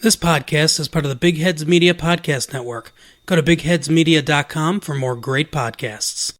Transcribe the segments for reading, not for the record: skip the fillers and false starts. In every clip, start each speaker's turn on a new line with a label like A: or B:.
A: This podcast is part of the Big Heads Media Podcast Network. Go to bigheadsmedia.com for more great podcasts.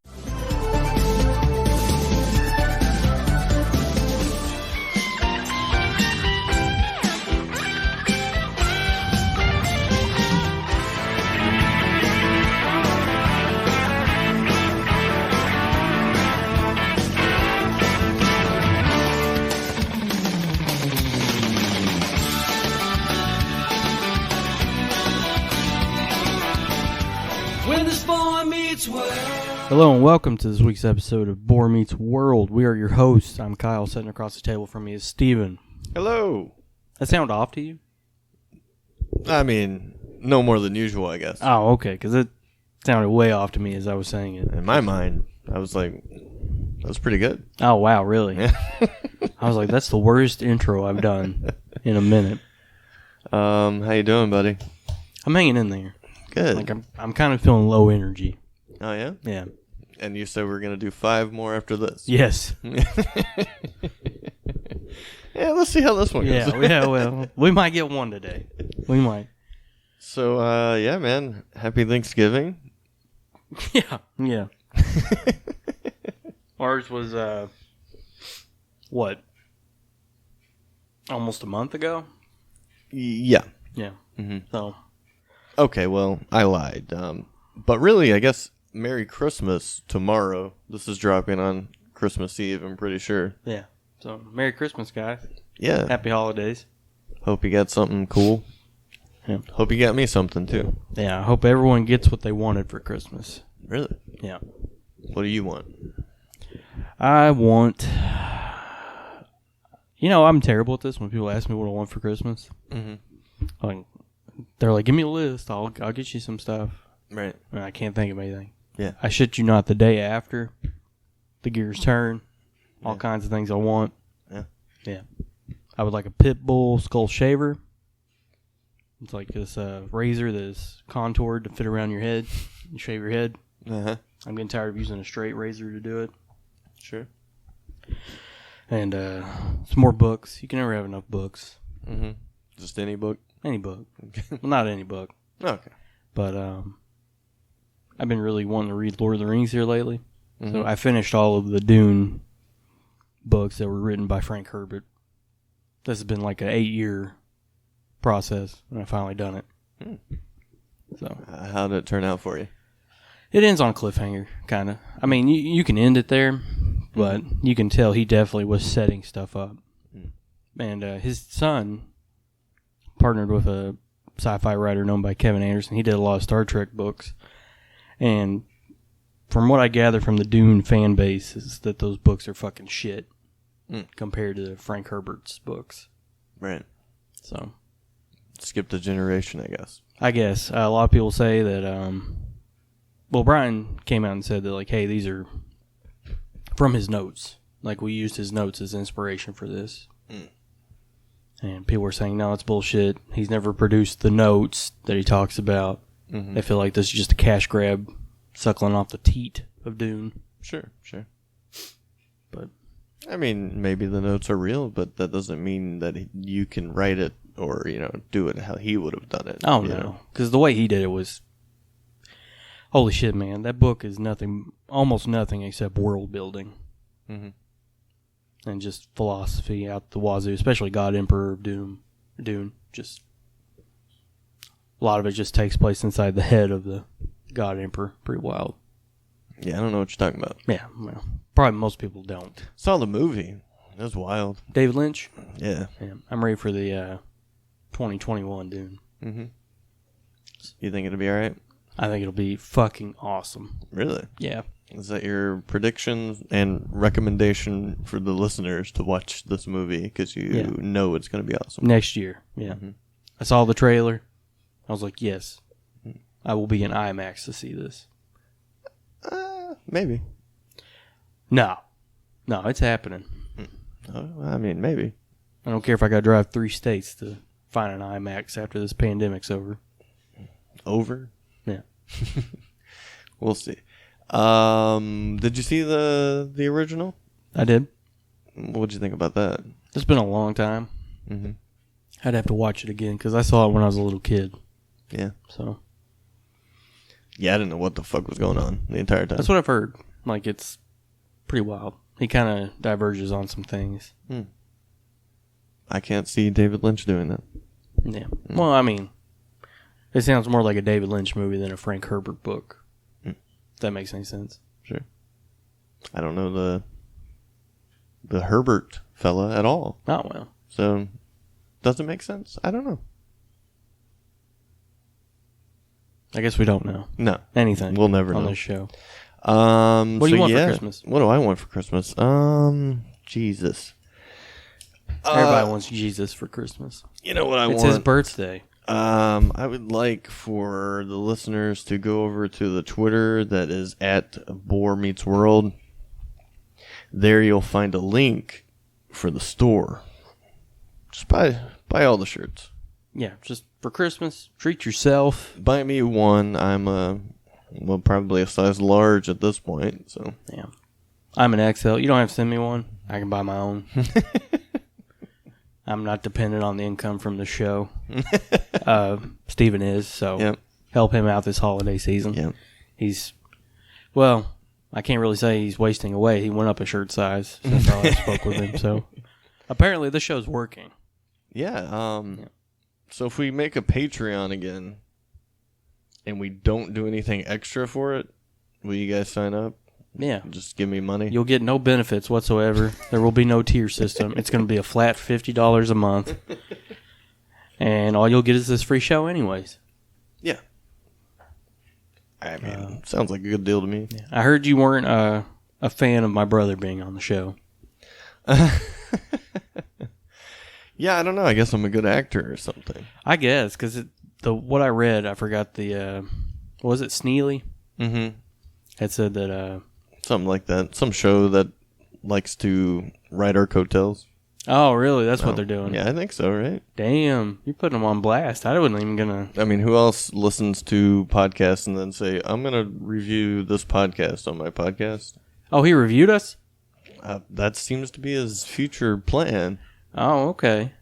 B: Hello and welcome to this week's episode of Boar Meets World. We are your hosts. I'm Kyle. Sitting across the table from me is Steven.
C: Hello.
B: That sound off to you?
C: I mean, no more than usual, I guess.
B: Oh, okay, because it sounded way off to me as I was saying it.
C: In my mind, I was like, that was pretty good.
B: Oh, wow, really?
C: Yeah.
B: I was like, that's the worst intro I've done in a minute.
C: How you doing, buddy?
B: I'm hanging in there.
C: Good.
B: Like I'm kind of feeling low energy.
C: Oh, yeah?
B: Yeah.
C: And you said we're going to do 5 more after this.
B: Yes.
C: Yeah, let's see how this one goes.
B: Yeah, well, we might get one today. We might.
C: So, yeah, man. Happy Thanksgiving.
B: Yeah. Ours was, what? Almost a month ago?
C: Yeah.
B: Yeah.
C: Mm-hmm.
B: So.
C: Okay, well, I lied. But really, I guess Merry Christmas tomorrow. This is dropping on Christmas Eve, I'm pretty sure.
B: Yeah. So, Merry Christmas, guys.
C: Yeah.
B: Happy holidays.
C: Hope you got something cool.
B: Yeah.
C: Hope you got me something, too.
B: Yeah, I hope everyone gets what they wanted for Christmas.
C: Really?
B: Yeah.
C: What do you want?
B: I want... You know, I'm terrible at this when people ask me what I want for Christmas.
C: Mm-hmm.
B: They're like, give me a list. I'll get you some stuff.
C: Right.
B: And I can't think of anything.
C: Yeah.
B: I shit you not, the day after, the gears turn. All kinds of things I want.
C: Yeah.
B: Yeah. I would like a pit bull skull shaver. It's like this razor that is contoured to fit around your head and shave your head.
C: Uh-huh.
B: I'm getting tired of using a straight razor to do it.
C: Sure.
B: And some more books. You can never have enough books.
C: Mm-hmm. Just any book?
B: Any book. Well, not any book.
C: Okay.
B: But I've been really wanting to read Lord of the Rings here lately.
C: Mm-hmm.
B: So I finished all of the Dune books that were written by Frank Herbert. This has been like an 8-year process, and I finally done it. So
C: how did it turn out for you?
B: it ends on a cliffhanger, kind of. I mean, you can end it there, but you can tell he definitely was setting stuff up. And his son partnered with a sci-fi writer known by Kevin Anderson. He did a lot of Star Trek books. And from what I gather from the Dune fan base is that those books are fucking shit compared to Frank Herbert's books.
C: Right.
B: So.
C: Skipped a generation, I guess.
B: I guess. A lot of people say that, well, Brian came out and said that, like, hey, these are from his notes. Like, we used his notes as inspiration for this. And people were saying, no, it's bullshit. He's never produced the notes that he talks about. They feel like this is just a cash grab suckling off the teat of Dune.
C: Sure.
B: But
C: I mean, maybe the notes are real, but that doesn't mean that you can write it or, do it how he would have done it.
B: Oh, no. Because the way he did it was... Holy shit, man. That book is almost nothing except world building. And just philosophy out the wazoo, especially God Emperor of Dune. Just a lot of it just takes place inside the head of the God Emperor. Pretty wild.
C: Yeah, I don't know what you're talking about.
B: Yeah, well, probably most people don't.
C: Saw the movie. It was wild.
B: David Lynch?
C: Yeah.
B: I'm ready for the 2021 Dune.
C: You think it'll be all right?
B: I think it'll be fucking awesome.
C: Really?
B: Yeah.
C: Is that your prediction and recommendation for the listeners to watch this movie? Because you know it's going to be awesome.
B: Next year, yeah. I saw the trailer. I was like, yes, I will be in IMAX to see this.
C: Maybe.
B: No, it's happening.
C: I mean, maybe.
B: I don't care if I got to drive 3 states to find an IMAX after this pandemic's over.
C: Over?
B: Yeah.
C: We'll see. Did you see the original?
B: I did.
C: What'd you think about that?
B: It's been a long time. I'd have to watch it again because I saw it when I was a little kid.
C: Yeah.
B: So.
C: Yeah, I didn't know what the fuck was going on the entire time.
B: That's what I've heard. Like, it's pretty wild. He kind of diverges on some things.
C: I can't see David Lynch doing that.
B: Yeah. Well, I mean, it sounds more like a David Lynch movie than a Frank Herbert book. If that makes any sense.
C: Sure. I don't know the Herbert fella at all.
B: Oh, well.
C: So, does it make sense? I don't know.
B: I guess we don't know.
C: No.
B: Anything.
C: We'll never
B: on
C: know.
B: this show.
C: What
B: do you want for Christmas?
C: What do I want for Christmas? Jesus.
B: Everybody wants Jesus for Christmas.
C: You know what I want?
B: It's his birthday.
C: I would like for the listeners to go over to the Twitter that is at Boar Meets World. There you'll find a link for the store. Just buy all the shirts.
B: Yeah, just for Christmas, treat yourself.
C: Buy me one. I'm probably a size large at this point. So
B: yeah, I'm an XL. You don't have to send me one. I can buy my own. I'm not dependent on the income from the show. Steven is, so help him out this holiday season.
C: Yeah.
B: I can't really say he's wasting away. He went up a shirt size since I spoke with him. So apparently this show's working.
C: Yeah. So if we make a Patreon again and we don't do anything extra for it, will you guys sign up?
B: Yeah.
C: Just give me money.
B: You'll get no benefits whatsoever. There will be no tier system. It's going to be a flat $50 a month. And all you'll get is this free show anyways.
C: Yeah. I mean, sounds like a good deal to me.
B: Yeah. I heard you weren't a fan of my brother being on the show.
C: Yeah, I don't know. I guess I'm a good actor or something.
B: I guess, because what I read, I forgot the, was it Sneely?
C: Mm-hmm.
B: Had said that...
C: something like that. Some show that likes to ride our coattails.
B: Oh, really? That's what they're doing?
C: Yeah, I think so, right?
B: Damn. You're putting them on blast. I wasn't even going to...
C: I mean, who else listens to podcasts and then say, I'm going to review this podcast on my podcast?
B: Oh, he reviewed us?
C: That seems to be his future plan.
B: Oh, okay.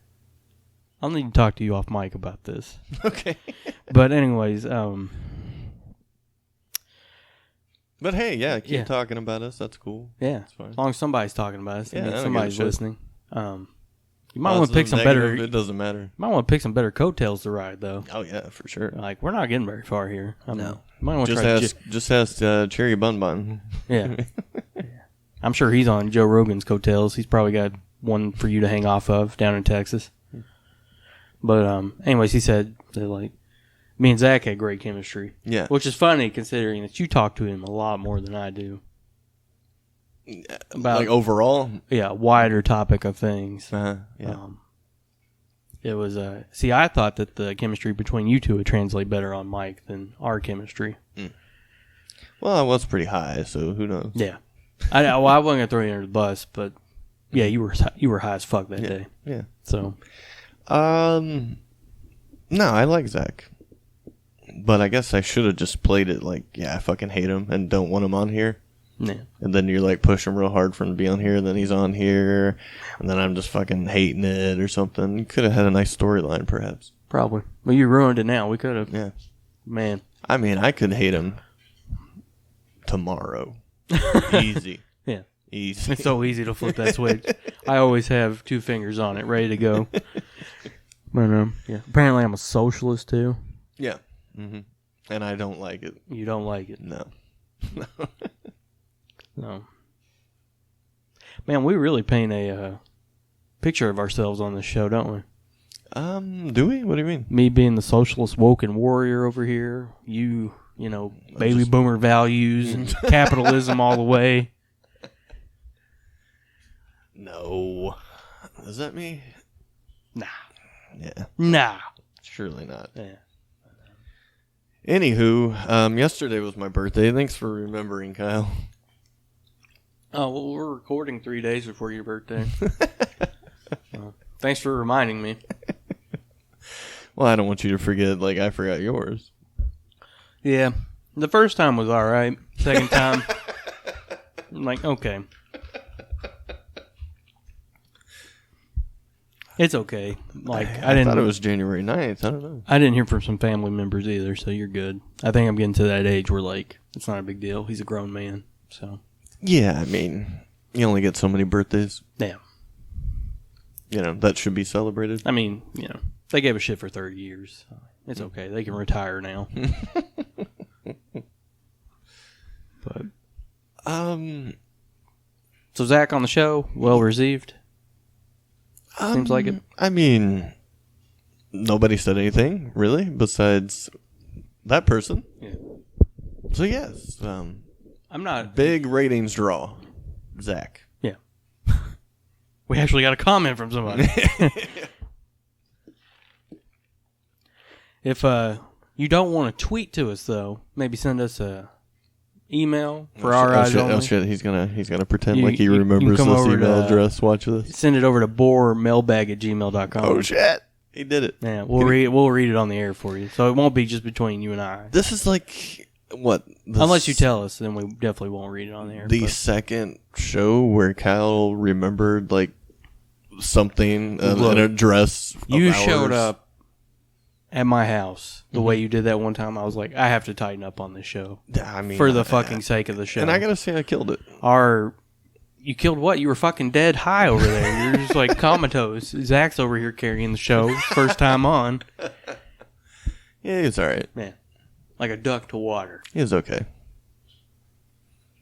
B: I'll need to talk to you off mic about this.
C: Okay.
B: But anyways,
C: But hey, keep talking about us. That's cool.
B: Yeah.
C: That's fine.
B: As long as somebody's talking about us,
C: Yeah,
B: somebody's listening. You might want to
C: Positive,
B: pick some
C: negative,
B: better.
C: It doesn't matter.
B: You might want to pick some better coattails to ride, though.
C: Oh yeah, for sure.
B: Like, we're not getting very far here.
C: No.
B: You might want to
C: Just ask Cherry Bun Bun.
B: Yeah. I'm sure he's on Joe Rogan's coattails. He's probably got one for you to hang off of down in Texas. But anyways, he said that, like, me and Zach had great chemistry.
C: Yeah.
B: Which is funny considering that you talk to him a lot more than I do. About,
C: like overall?
B: Yeah, wider topic of things.
C: Yeah.
B: It was, I thought that the chemistry between you two would translate better on mic than our chemistry.
C: Well, I was pretty high, so who knows?
B: Yeah. I wasn't going to throw you under the bus, but yeah, you were high as fuck that day.
C: Yeah.
B: So.
C: No, I like Zach. But I guess I should have just played it like, I fucking hate him and don't want him on here.
B: Yeah.
C: And then you're like pushing real hard for him to be on here, and then he's on here, and then I'm just fucking hating it or something. You could have had a nice storyline, perhaps.
B: Probably. Well, you ruined it now. We could have.
C: Yeah.
B: Man.
C: I mean, I could hate him tomorrow. Easy.
B: Yeah.
C: Easy.
B: It's so easy to flip that switch. I always have 2 fingers on it, ready to go. But yeah. Apparently, I'm a socialist too.
C: Yeah. Mm-hmm. And I don't like it.
B: You don't like it?
C: No.
B: No. Man, we really paint a picture of ourselves on this show, don't we?
C: Do we? What do you mean?
B: Me being the socialist woken warrior over here. You know, baby boomer values and capitalism all the way.
C: No. Is that me?
B: Nah.
C: Yeah.
B: Nah.
C: Surely not.
B: Yeah.
C: Anywho, yesterday was my birthday. Thanks for remembering, Kyle.
B: Oh, well, we're recording 3 days before your birthday. Well, thanks for reminding me.
C: Well, I don't want you to forget, like I forgot yours.
B: Yeah. The first time was all right. Second time, I'm like, okay. It's okay. Like
C: I thought it was January 9th. I don't know.
B: I didn't hear from some family members either, so you're good. I think I'm getting to that age where like it's not a big deal. He's a grown man, so
C: Yeah, I mean, you only get so many birthdays.
B: yeah.
C: You know, that should be celebrated.
B: I mean, you know, they gave a shit for 30 years. So it's okay. They can retire now. But so Zach on the show, well received. Seems like it.
C: I mean, nobody said anything really besides that person.
B: Yeah.
C: So yes,
B: I'm not
C: big ratings draw. Zach.
B: Yeah. We actually got a comment from somebody. If you don't want to tweet to us though, maybe send us a email for our eyes only.
C: Oh shit! He's gonna pretend like he
B: you
C: remembers
B: come
C: this
B: over
C: email
B: to,
C: address. Watch this.
B: Send it over to boremailbag@gmail.com.
C: Oh shit! He did it.
B: Yeah, we'll read it on the air for you, so it won't be just between you and I.
C: This is like what?
B: Unless you tell us, then we definitely won't read it on the air.
C: The second show where Kyle remembered like something, an address.
B: You showed up at my house the way you did that one time. I was like, I have to tighten up on this show.
C: I mean,
B: for the fucking sake of the show.
C: And I gotta say, I killed it.
B: You killed what? You were fucking dead high over there. You're just like comatose. Zach's over here carrying the show, first time on.
C: Yeah, he was all right.
B: Man, like a duck to water.
C: He was okay.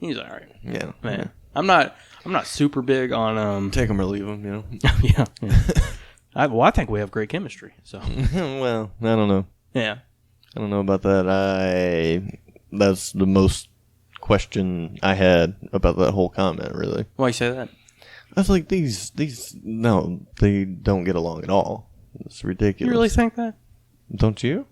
B: He's all right.
C: Yeah,
B: Man, I'm not super big on
C: take him or leave him. You know.
B: yeah. I think we have great chemistry. So
C: well, I don't know.
B: Yeah,
C: I don't know about that. That's the most question I had about that whole comment. Really.
B: Why you say that?
C: I was like, these no, they don't get along at all. It's ridiculous.
B: You really think that?
C: Don't you?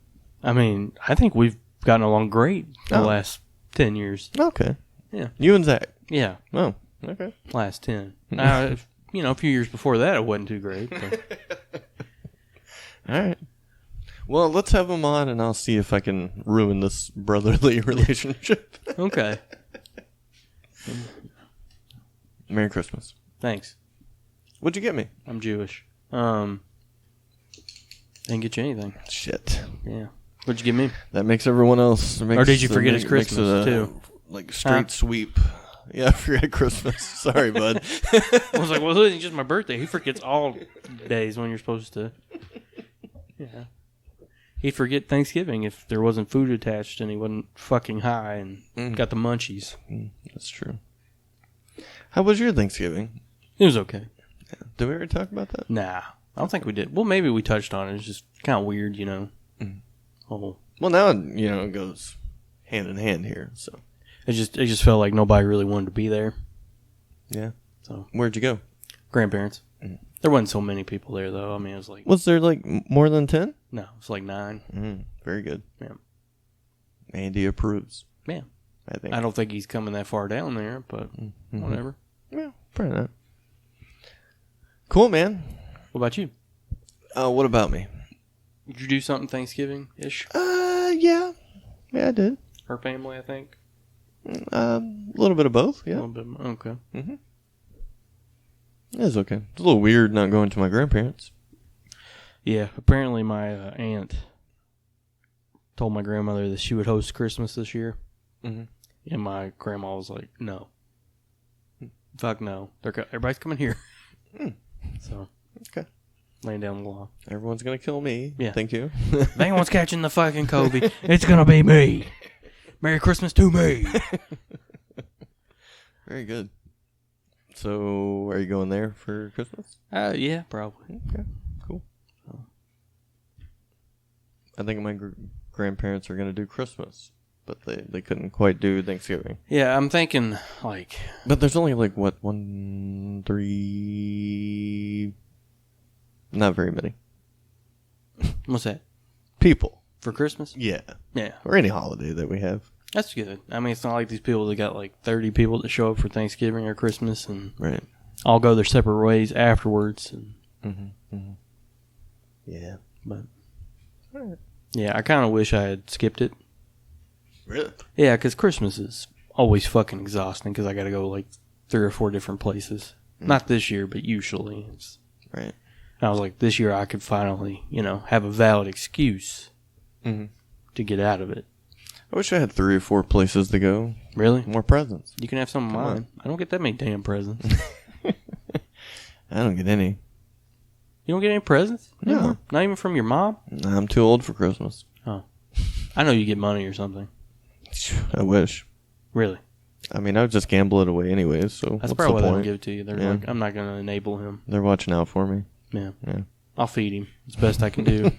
B: I mean, I think we've gotten along great the last 10 years.
C: Okay.
B: Yeah.
C: You and Zach.
B: Yeah.
C: Oh, okay.
B: Last 10. Now, you know, a few years before that, it wasn't too great. But.
C: All right. Well, let's have him on, and I'll see if I can ruin this brotherly relationship.
B: Okay.
C: Merry Christmas.
B: Thanks.
C: What'd you get me?
B: I'm Jewish. Didn't get you anything.
C: Shit.
B: Yeah. What'd you give me?
C: That makes everyone else.
B: Or did you forget it's Christmas, too?
C: Like straight sweep. Yeah, I forgot Christmas. Sorry, bud.
B: I was like, well, it's just my birthday. He forgets all days when you're supposed to. Yeah. He'd forget Thanksgiving if there wasn't food attached and he wasn't fucking high and got the munchies.
C: That's true. How was your Thanksgiving?
B: It was okay.
C: Yeah. Did we ever talk about that?
B: Nah. I don't think we did. Well, maybe we touched on it. It's just kind of weird, you know. Oh.
C: Well, now, you know, it goes hand in hand here, so.
B: It just felt like nobody really wanted to be there.
C: Yeah.
B: So
C: where'd you go?
B: Grandparents. There wasn't so many people there, though. I mean, it was like...
C: Was there, like, more than 10?
B: No, it was like 9.
C: Very good.
B: Yeah.
C: Andy approves.
B: Yeah.
C: I think.
B: I don't think he's coming that far down there, but whatever.
C: Yeah, probably not. Cool, man.
B: What about you?
C: What about me?
B: Did you do something Thanksgiving-ish?
C: Yeah. Yeah, I did.
B: Her family, I think.
C: A little bit of both, yeah.
B: A little bit. Okay.
C: It was okay. It's a little weird not going to my grandparents.
B: Yeah, apparently my aunt told my grandmother that she would host Christmas this year. And my grandma was like, no. Fuck no. Everybody's coming here. So.
C: Okay.
B: Laying down the law.
C: Everyone's going to kill me.
B: Yeah.
C: Thank you.
B: If anyone's catching the fucking COVID, it's going to be me. Merry Christmas to me.
C: Very good. So, are you going there for Christmas?
B: Yeah, probably.
C: Okay, cool. I think my grandparents are going to do Christmas, but they couldn't quite do Thanksgiving.
B: Yeah, I'm thinking, like...
C: But there's only, like, what, 1, 3... Not very many.
B: What's that?
C: People.
B: For Christmas?
C: Yeah.
B: Yeah.
C: Or any holiday that we have.
B: That's good. I mean, it's not like these people that got like 30 people that show up for Thanksgiving or Christmas and
C: right.
B: all go their separate ways afterwards. And
C: Yeah.
B: But yeah, I kind of wish I had skipped it.
C: Really?
B: Yeah, because Christmas is always fucking exhausting because I got to go like 3 or 4 different places. Not this year, but usually. It's,
C: right.
B: And I was like, this year I could finally, have a valid excuse to get out of it.
C: I wish I had 3 or 4 places to go.
B: Really?
C: More presents.
B: You can have some of mine. I don't get that many damn presents.
C: I don't get any.
B: You don't get any presents?
C: No.
B: Anymore? Not even from your mom?
C: I'm too old for Christmas.
B: Oh. I know you get money or something.
C: I wish.
B: Really?
C: I mean, I would just gamble it away anyways, so
B: That's
C: what's
B: probably why
C: the
B: they don't
C: point?
B: give it to you. They're
C: Yeah.
B: like, I'm not going to enable him.
C: They're watching out for me.
B: Yeah.
C: Yeah.
B: I'll feed him. It's the best I can do.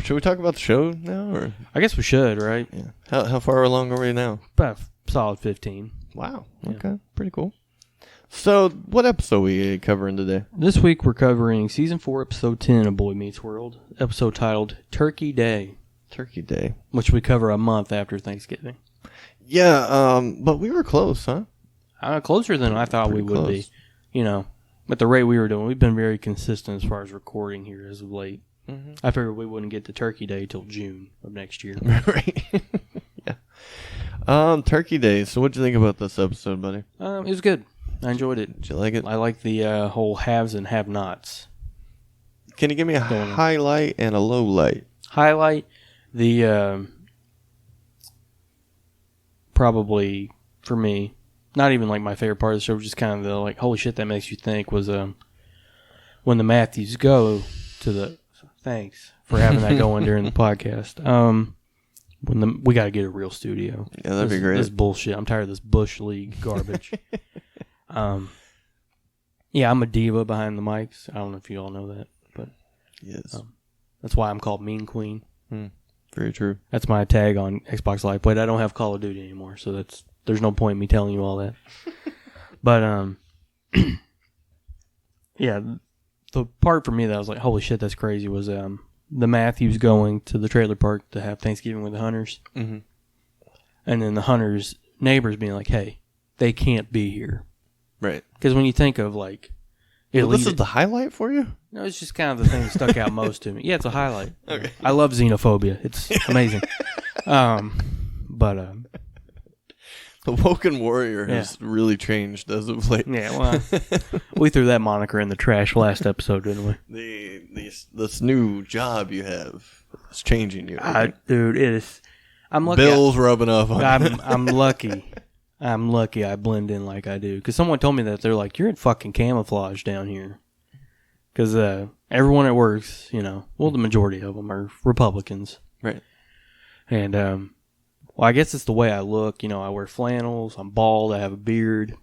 C: Should we talk about the show now, or?
B: I guess we should, right?
C: Yeah. How far along are we now?
B: About a solid 15.
C: Wow.
B: Yeah.
C: Okay. Pretty cool. So, what episode are we covering today?
B: This week we're covering Season 4, Episode 10 of Boy Meets World. Episode titled Turkey Day.
C: Turkey Day.
B: Which we cover a month after Thanksgiving.
C: Yeah, but we were close, huh?
B: Closer than I thought we
C: Pretty
B: would
C: close.
B: be. At the rate we were doing, we've been very consistent as far as recording here as of late.
C: Mm-hmm.
B: I figured we wouldn't get to Turkey Day till June of next year.
C: Right. Yeah. Turkey Day. So, what'd you think about this episode, buddy?
B: It was good. I enjoyed it.
C: Did you like it?
B: I like the whole haves and have-nots.
C: Can you give me a highlight and a low light?
B: Highlight, the probably for me, not even like my favorite part of the show, just kind of the like holy shit that makes you think was when the Matthews go to the thanks for having that going during the podcast. We got to get a real studio.
C: Yeah, that'd be great.
B: This bullshit. I'm tired of this Bush League garbage. Yeah, I'm a diva behind the mics. I don't know if you all know that, but
C: Yes.
B: that's why I'm called Mean Queen.
C: Very true.
B: That's my tag on Xbox Live. But I don't have Call of Duty anymore, so there's no point in me telling you all that. But yeah, the part for me that I was like, holy shit, that's crazy, was the Matthews going to the trailer park to have Thanksgiving with the Hunters,
C: Mm-hmm.
B: and then the Hunters' neighbors being like, hey, they can't be here.
C: Right.
B: Because when you think of like,
C: Well, this is the highlight for you?
B: no, it's just kind of the thing that stuck out most to me. Yeah, it's a highlight.
C: Okay.
B: I love xenophobia. It's amazing. But
C: The Woken Warrior has really changed as of late.
B: yeah, well, we threw that moniker in the trash last episode, didn't we?
C: This new job you have is changing you.
B: Dude, it is. I'm lucky.
C: Bill's rubbing off on you.
B: I'm lucky. I'm lucky I blend in like I do. Because someone told me that they're like, you're in fucking camouflage down here. Because everyone at work's, well, the majority of them are Republicans.
C: Right.
B: And, well, I guess it's the way I look. I wear flannels. I'm bald. I have a beard.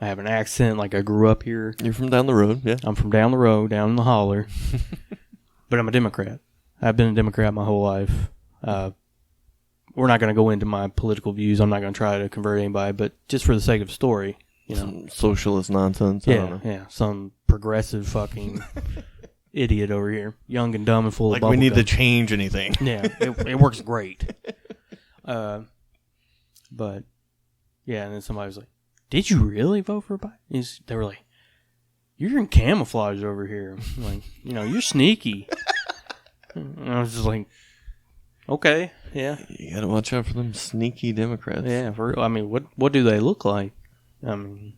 B: I have an accent like I grew up here.
C: You're from down the road, yeah.
B: I'm from down the road, down in the holler. But I'm a Democrat. I've been a Democrat my whole life. We're not going to go into my political views. I'm not going to try to convert anybody, but just for the sake of the story,
C: Some socialist nonsense. I don't know.
B: Yeah, some progressive fucking idiot over here, young and dumb and full
C: Like
B: of bubble
C: we need to
B: gum.
C: change anything.
B: Yeah, it works great. But yeah, and then somebody was like, "Did you really vote for Biden?" They were like, "You're in camouflage over here. I'm like, you're sneaky." And I was just like, "Okay, yeah,
C: You gotta watch out for them sneaky Democrats.
B: yeah." For real. I mean, what do they look like? I mean,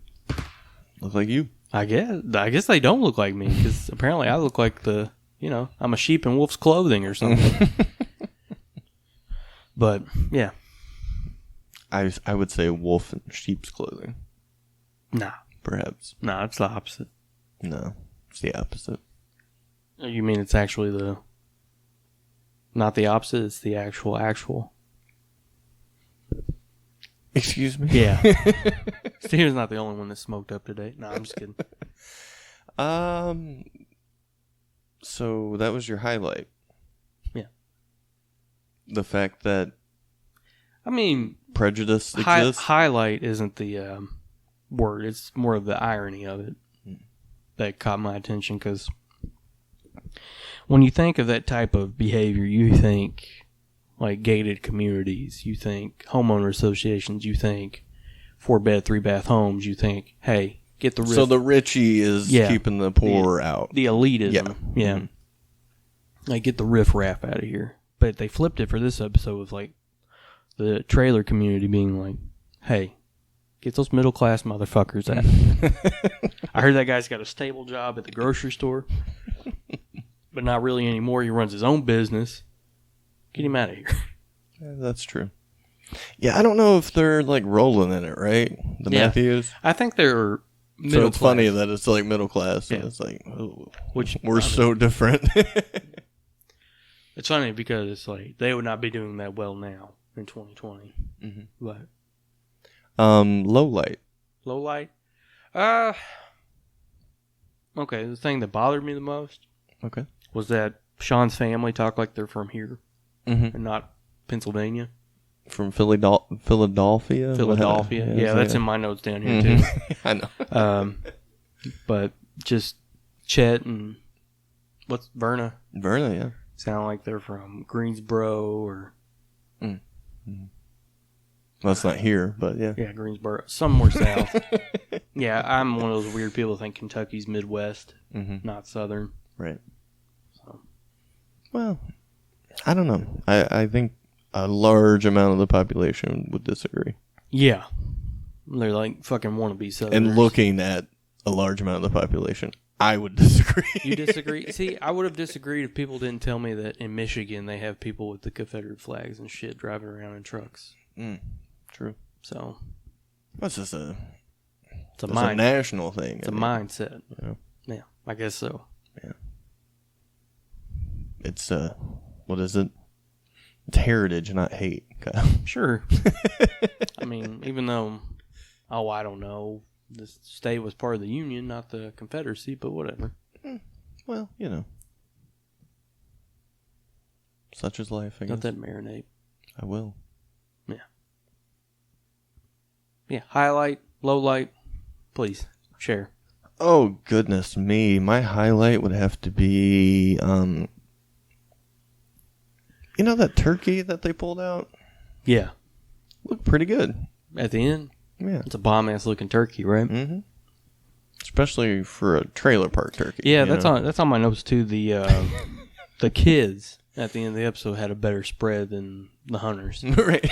C: Look like you.
B: I guess they don't look like me because apparently I look like I'm a sheep in wolf's clothing or something. But yeah,
C: I would say wolf in sheep's clothing.
B: nah,
C: Perhaps.
B: it's the opposite.
C: No. It's the opposite.
B: You mean it's actually not the opposite? It's the actual.
C: Excuse me?
B: Yeah. Steven's not the only one that smoked up today. No, I'm just kidding.
C: So that was your highlight.
B: Yeah.
C: The fact that
B: I mean,
C: prejudice exists.
B: highlight isn't the word. It's more of the irony of it that caught my attention because when you think of that type of behavior, you think like gated communities, you think homeowner associations, you think 4-bed, 3-bath homes, you think, hey, get the riff.
C: So the Richie is keeping the poor out.
B: The elitism. Yeah. Mm-hmm. Like, get the riff-raff out of here. But they flipped it for this episode with, like, the trailer community being like, hey, Get those middle class motherfuckers at. I heard that guy's got a stable job at the grocery store, but not really anymore. He runs his own business. Get him out of here.
C: Yeah, that's true. Yeah, I don't know if they're like rolling in it, right? The Matthews.
B: I think they're middle
C: So it's
B: class.
C: funny that it's like middle class, and
B: Yeah.
C: it's like, oh,
B: Which
C: we're so different.
B: It's funny because it's like they would not be doing that well now in 2020.
C: Mhm.
B: But
C: Low light.
B: low light, okay. The thing that bothered me the most
C: Okay.
B: was that Sean's family talk like they're from here
C: Mm-hmm.
B: and not Pennsylvania.
C: From Philadelphia.
B: Philadelphia. Yeah, that's in my notes down here
C: Mhm.
B: too.
C: I know.
B: But just Chet and what's Verna
C: Verna, yeah.
B: sound like they're from Greensboro or
C: Well, it's not here, but yeah.
B: Greensboro, somewhere south. Yeah, I'm one of those weird people that think Kentucky's Midwest,
C: Mm-hmm.
B: not Southern.
C: Right.
B: So.
C: Well, I don't know. I think a large amount of the population would disagree.
B: Yeah, they're like fucking wannabe Southerners.
C: And looking at a large amount of the population, I would disagree.
B: You disagree? See, I would have disagreed if people didn't tell me that in Michigan they have people with the Confederate flags and shit driving around in trucks.
C: True.
B: So
C: That's just a
B: it's a
C: It's
B: mind.
C: a national thing.
B: It's a mindset.
C: Yeah.
B: Yeah, I guess so.
C: It's what is it? It's heritage, not hate.
B: Sure. I mean, even though, I don't know, the state was part of the Union, not the Confederacy, but whatever.
C: Well, you know, such is life. I guess.
B: Let that marinate.
C: I will.
B: Yeah, highlight, low light, please share.
C: Oh goodness me! My highlight would have to be, you know, that turkey that they pulled out
B: Yeah,
C: looked pretty good.
B: at the end,
C: Yeah.
B: it's a bomb-ass looking turkey, right?
C: Mm-hmm. Especially for a trailer park turkey.
B: Yeah,
C: you know?
B: that's on my notes too. The kids at the end of the episode had a better spread than the hunters.
C: Right.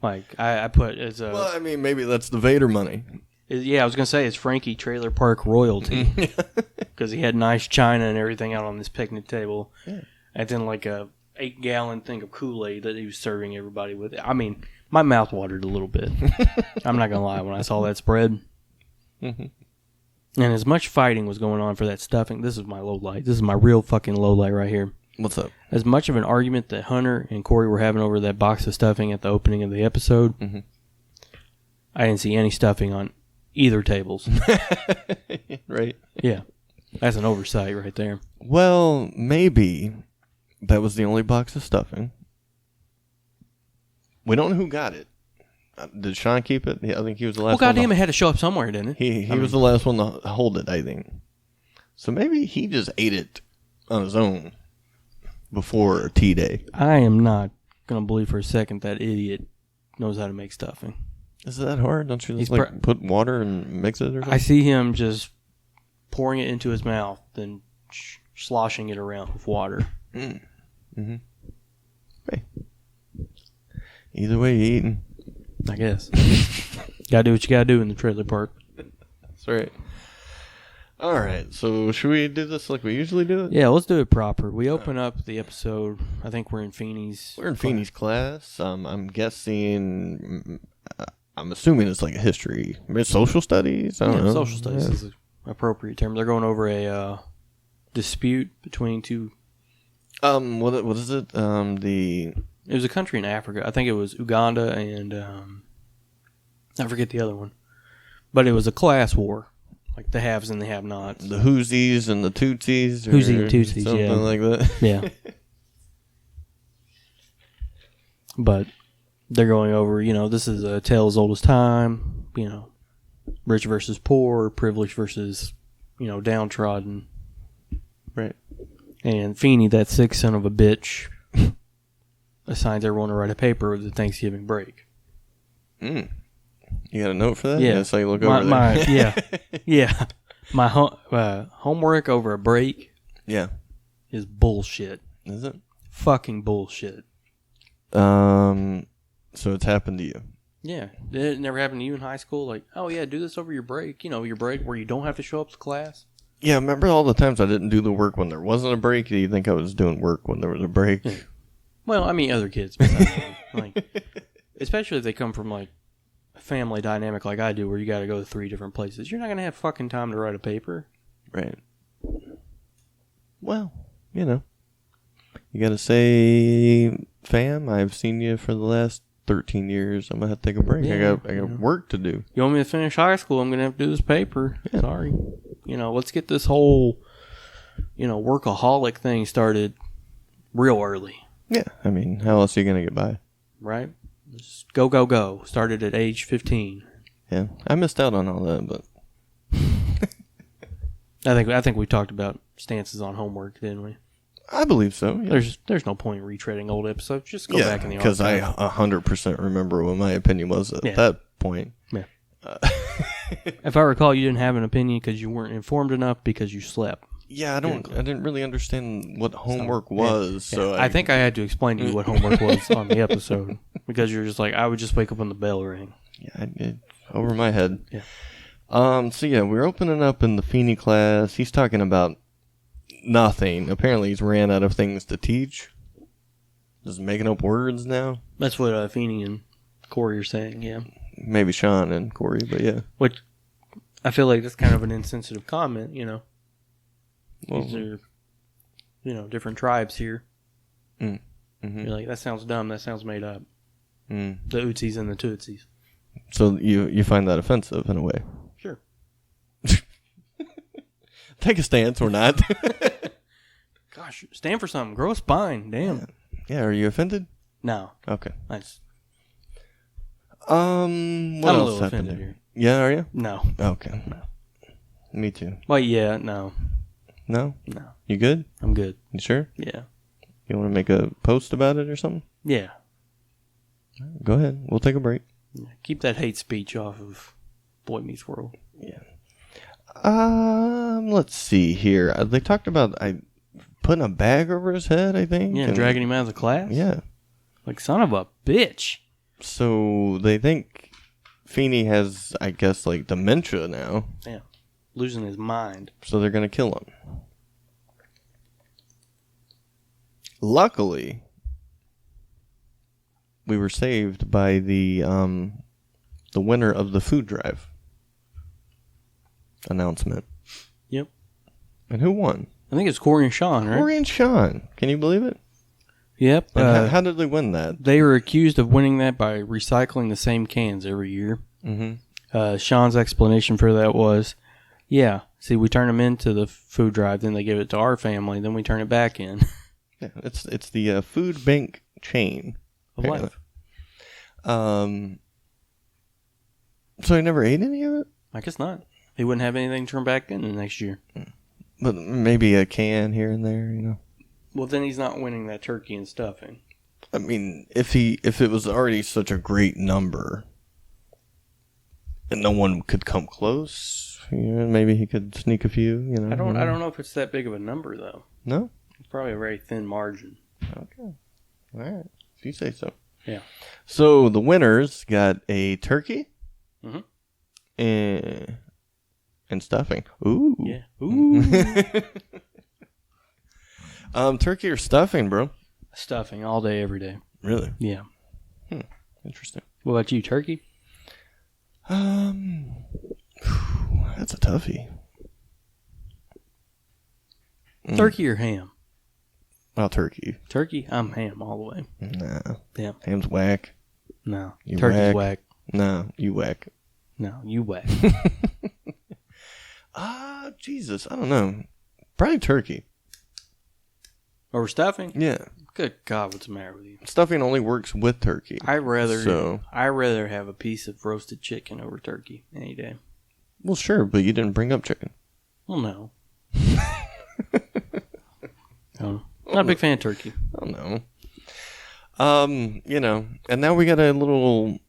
B: Like I put as a
C: Well, I mean, maybe that's the Vader money.
B: yeah, I was gonna say it's Frankie Trailer Park royalty because he had nice china and everything out on this picnic table, and then like a 8-gallon thing of Kool-Aid that he was serving everybody with. I mean, my mouth watered a little bit. I'm not gonna lie when I saw that spread.
C: Mm-hmm.
B: And as much fighting was going on for that stuffing, this is my low light. This is my real fucking low light right here.
C: What's up?
B: As much of an argument that Hunter and Cory were having over that box of stuffing at the opening of the episode, I didn't see any stuffing on either tables.
C: Right.
B: Yeah. That's an oversight right there.
C: Well, maybe that was the only box of stuffing. We don't know who got it. Did Sean keep it? I think he was the last
B: Well,
C: one.
B: goddamn, it had to show up somewhere, didn't it?
C: He was the last one to hold it, I think. So maybe he just ate it on his own before T-Day.
B: I am not going to believe for a second that idiot knows how to make stuffing.
C: Is it that hard? Don't you just
B: He's
C: put water and mix it or something?
B: I see him just pouring it into his mouth, then sloshing it around with water.
C: Mm-hmm. Hey. Either way, you eating.
B: I guess. Gotta do what you gotta do in the trailer park.
C: That's right. All right, so should we do this like we usually do it?
B: Yeah, let's do it proper. We open up the episode. I think we're in Feeney's.
C: We're in Feeney's class. I'm guessing. I'm assuming it's like a history, maybe social studies. I don't know.
B: Social studies is an appropriate term. They're going over a dispute between two.
C: What is it?
B: It was a country in Africa. I think it was Uganda and I forget the other one. But it was a class war, like the haves and the have-nots.
C: The Whoosies and the Tootsies.
B: Whoosies and Tootsies,
C: something
B: yeah.
C: like that.
B: Yeah. But they're going over, this is a tale as old as time, rich versus poor, privileged versus, downtrodden.
C: Right.
B: And Feeney, that sick son of a bitch, assigns everyone to write a paper with the Thanksgiving break.
C: You got a note for that?
B: Yeah.
C: That's how you look over there.
B: Yeah. Yeah. My homework over a break
C: Yeah.
B: is bullshit.
C: Is it?
B: Fucking bullshit.
C: So it's happened to you.
B: Yeah. Did it never happen to you in high school? Like, oh, yeah, do this over your break. You know, your break where you don't have to show up to class.
C: Yeah, remember all the times I didn't do the work when there wasn't a break? Do you think I was doing work when there was a break?
B: Yeah. Well, I mean, other kids besides me. Like, especially if they come from, like, a family dynamic like I do where you got to go to 3 different places. You're not going to have fucking time to write a paper.
C: Right. Well, you know. You got to say, fam, I've seen you for the last 13 years. I'm going to have to take a break.
B: Yeah,
C: I got work to do.
B: You want me to finish high school? I'm going to have to do this paper.
C: Yeah.
B: Sorry. You know, let's get this whole, you know, workaholic thing started real early.
C: Yeah, I mean, how else are you going to get by?
B: Right? Just go, go, go. Started at age 15.
C: Yeah, I missed out on all that, but...
B: I think we talked about stances on homework, didn't we?
C: I believe so. Yeah.
B: There's no point in retreading old episodes. Just go back in the
C: because I
B: archive.
C: 100% remember what my opinion was at that point.
B: Yeah. If I recall, you didn't have an opinion because you weren't informed enough because you slept.
C: Yeah, I didn't really understand what homework was. So
B: I think I had to explain to you what homework was on the episode because you're just like, I would just wake up when the bell rang.
C: Yeah, over my head.
B: Yeah.
C: So yeah, we're opening up in the Feeney class. He's talking about nothing. Apparently, he's ran out of things to teach. Just making up words now.
B: That's what Feeney and Cory are saying. Yeah.
C: Maybe Sean and Cory, but yeah.
B: Which I feel like that's kind of an insensitive comment. You know.
C: Well,
B: These are, you know, different tribes here.
C: Mm-hmm.
B: You're like, that sounds dumb. That sounds made up.
C: Mm.
B: The Ootsies and the Tootsies.
C: So you find that offensive in a way?
B: Sure.
C: Take a stance or not.
B: Gosh, stand for something. Grow a spine. Damn.
C: Yeah, are you offended?
B: No.
C: Okay.
B: Nice.
C: What
B: I'm a
C: else
B: little
C: happened
B: offended
C: there?
B: here.
C: Yeah, are you?
B: No.
C: Okay.
B: No.
C: Me too.
B: Well, yeah, no.
C: No?
B: No.
C: You good?
B: I'm good.
C: You sure?
B: Yeah.
C: You want to make a post about it or something?
B: Yeah.
C: Go ahead. We'll take a break.
B: Keep that hate speech off of Boy Meets World.
C: Yeah. Let's see here. They talked about putting a bag over his head, I think.
B: Yeah, dragging him out of the class?
C: Yeah.
B: Like, son of a bitch.
C: So they think Feeney has, I guess, like dementia now.
B: Yeah. Losing his mind.
C: So they're going to kill him. Luckily, we were saved by the winner of the food drive announcement.
B: Yep.
C: And who won?
B: I think it's Cory and Sean, right?
C: Cory and Sean. Can you believe it?
B: Yep.
C: And how did they win that?
B: They were accused of winning that by recycling the same cans every year.
C: Mm-hmm.
B: Sean's explanation for that was, yeah, see, we turn them into the food drive, then they give it to our family, then we turn it back in.
C: Yeah, it's the food bank chain
B: Of life.
C: So he never ate any of it?
B: I guess not. He wouldn't have anything to turn back in the next year.
C: But maybe a can here and there, you know.
B: Well, then he's not winning that turkey and stuffing.
C: I mean, if it was already such a great number and no one could come close, you know, maybe he could sneak a few, you know.
B: I don't know if it's that big of a number though.
C: No?
B: It's probably a very thin margin.
C: Okay. All right. If you say so.
B: Yeah.
C: So the winners got a turkey
B: Mm-hmm.
C: and stuffing. Ooh.
B: Yeah. Ooh.
C: Turkey or stuffing, bro?
B: Stuffing all day, every day.
C: Really?
B: Yeah.
C: Interesting.
B: What about you, turkey?
C: That's a toughie.
B: Turkey or ham?
C: Well, turkey.
B: Turkey, I'm ham all the way.
C: Nah.
B: Yeah.
C: Ham's whack.
B: No.
C: You
B: Turkey's whack.
C: No, you whack.
B: No, you whack.
C: Jesus. I don't know. Probably turkey.
B: Over stuffing?
C: Yeah.
B: Good God, what's the matter with you?
C: Stuffing only works with turkey.
B: I'd rather have a piece of roasted chicken over turkey any day.
C: Well, sure, but you didn't bring up chicken.
B: Well, no. No. Not a big fan of turkey.
C: I don't know. You know, and now we got a little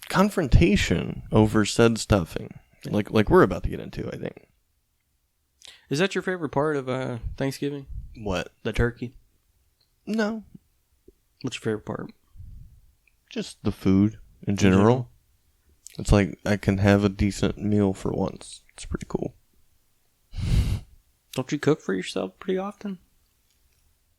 C: confrontation over said stuffing. Like we're about to get into, I think.
B: Is that your favorite part of Thanksgiving?
C: What?
B: The turkey?
C: No.
B: What's your favorite part?
C: Just the food in general. It's like I can have a decent meal for once. It's pretty cool.
B: Don't you cook for yourself pretty often?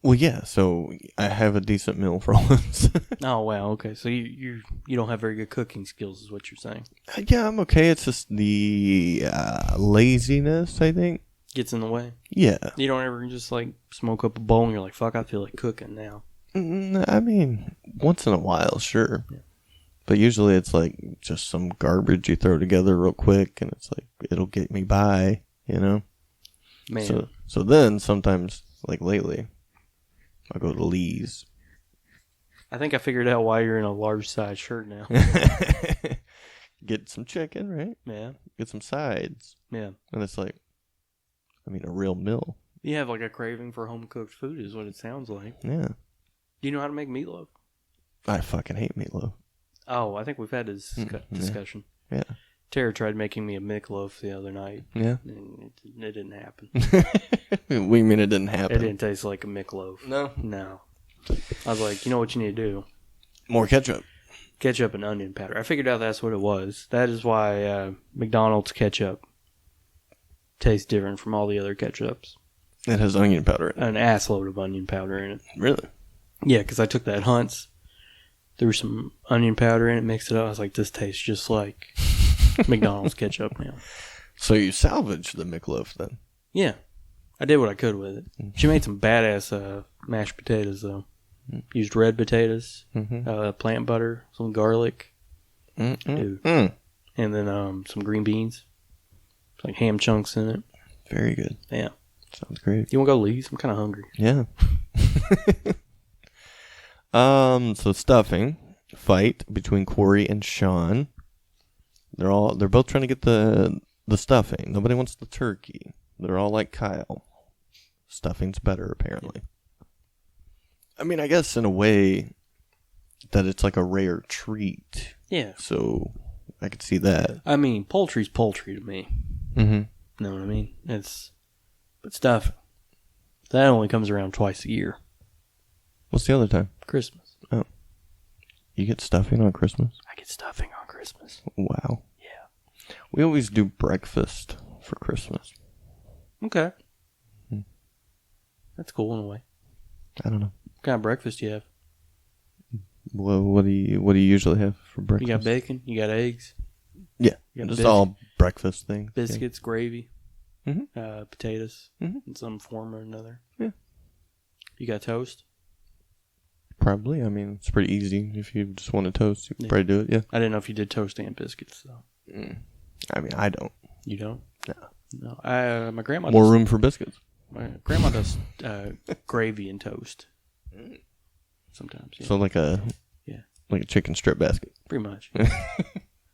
C: Well, yeah, so I have a decent meal for once.
B: Oh, wow, okay. So you don't have very good cooking skills is what you're saying.
C: Yeah, I'm okay. It's just the laziness, I think.
B: Gets in the way?
C: Yeah.
B: You don't ever just, like, smoke up a bowl and you're like, fuck, I feel like cooking now.
C: I mean, once in a while, sure. Yeah. But usually it's like just some garbage you throw together real quick, and it's like, it'll get me by, you know?
B: Man.
C: So then sometimes, like lately, I'll go to Lee's.
B: I think I figured out why you're in a large size shirt now.
C: Get some chicken, right?
B: Yeah.
C: Get some sides.
B: Yeah.
C: And it's like, I mean, a real meal.
B: You have like a craving for home cooked food is what it sounds like.
C: Yeah.
B: Do you know how to make meatloaf?
C: I fucking hate meatloaf.
B: Oh, I think we've had this discussion.
C: Yeah.
B: Tara tried making me a meatloaf the other night.
C: Yeah.
B: And it didn't happen.
C: We mean it didn't happen.
B: It didn't taste like a meatloaf. No. I was like, you know what you need to do?
C: More ketchup.
B: Ketchup and onion powder. I figured out that's what it was. That is why McDonald's ketchup tastes different from all the other ketchups.
C: It has onion powder in it.
B: An assload of onion powder in it.
C: Really?
B: Yeah, because I took that Hunt's, threw some onion powder in it, mixed it up. I was like, this tastes just like McDonald's ketchup now.
C: So you salvaged the McLoaf then?
B: Yeah. I did what I could with it. She made some badass mashed potatoes, though. Used red potatoes, plant butter, some garlic, dude. And then some green beans. Like ham chunks in it.
C: Very good.
B: Yeah.
C: Sounds great.
B: You want to go Lee's? I'm kind of hungry.
C: Yeah. So stuffing fight between Cory and Sean. They're both trying to get the stuffing. Nobody wants the turkey. They're all like Kyle. Stuffing's better, apparently. I mean, I guess in a way that it's like a rare treat.
B: Yeah.
C: So I could see that.
B: I mean, poultry's poultry to me.
C: Mm-hmm.
B: Know what I mean? But stuffing, that only comes around twice a year.
C: What's the other time?
B: Christmas.
C: Oh. You get stuffing on Christmas?
B: I get stuffing on Christmas.
C: Wow.
B: Yeah.
C: We always do breakfast for Christmas.
B: Okay. That's cool in a way.
C: I don't know.
B: What kind of breakfast do you have?
C: Well, what do you usually have for breakfast?
B: You got bacon? You got eggs?
C: Yeah.
B: You got
C: Just all breakfast things.
B: Biscuits, gravy,
C: Mm-hmm.
B: potatoes,
C: Mm-hmm.
B: in some form or another.
C: Yeah.
B: You got toast?
C: Probably. I mean, it's pretty easy. If you just want to toast, you can probably do it, yeah.
B: I didn't know if you did toast and biscuits, though.
C: I mean, I don't.
B: You don't?
C: No.
B: No. My grandma
C: More
B: does,
C: room for biscuits.
B: My grandma does gravy and toast. Sometimes, yeah.
C: So like a chicken strip basket.
B: Pretty much.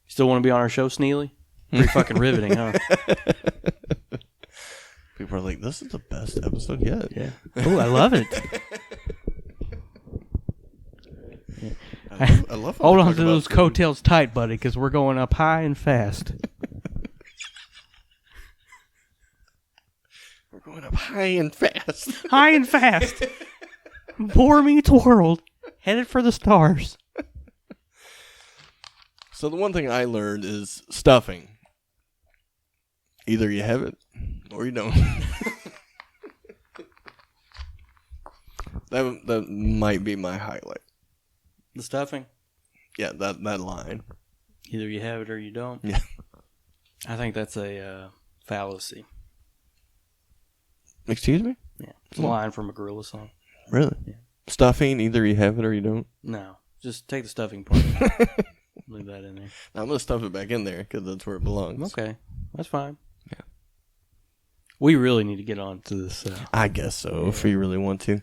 B: Still want to be on our show, Sneely? Pretty fucking riveting, huh?
C: People are like, this is the best episode yet.
B: Yeah. Oh, I love it.
C: I love
B: Hold on to those coattails tight, buddy, because we're going up high and fast.
C: We're going up high and fast.
B: High and fast. Boar meets world. Headed for the stars.
C: So the one thing I learned is stuffing. Either you have it or you don't. That might be my highlight.
B: The stuffing?
C: Yeah, that line.
B: Either you have it or you don't.
C: Yeah.
B: I think that's a fallacy.
C: Excuse me?
B: Yeah. It's a line from a gorilla song.
C: Really?
B: Yeah.
C: Stuffing, either you have it or you don't?
B: No. Just take the stuffing part. Leave that in there.
C: Now, I'm going to stuff it back in there because that's where it belongs.
B: Okay. That's fine.
C: Yeah.
B: We really need to get on to this.
C: I guess so, if you really want to.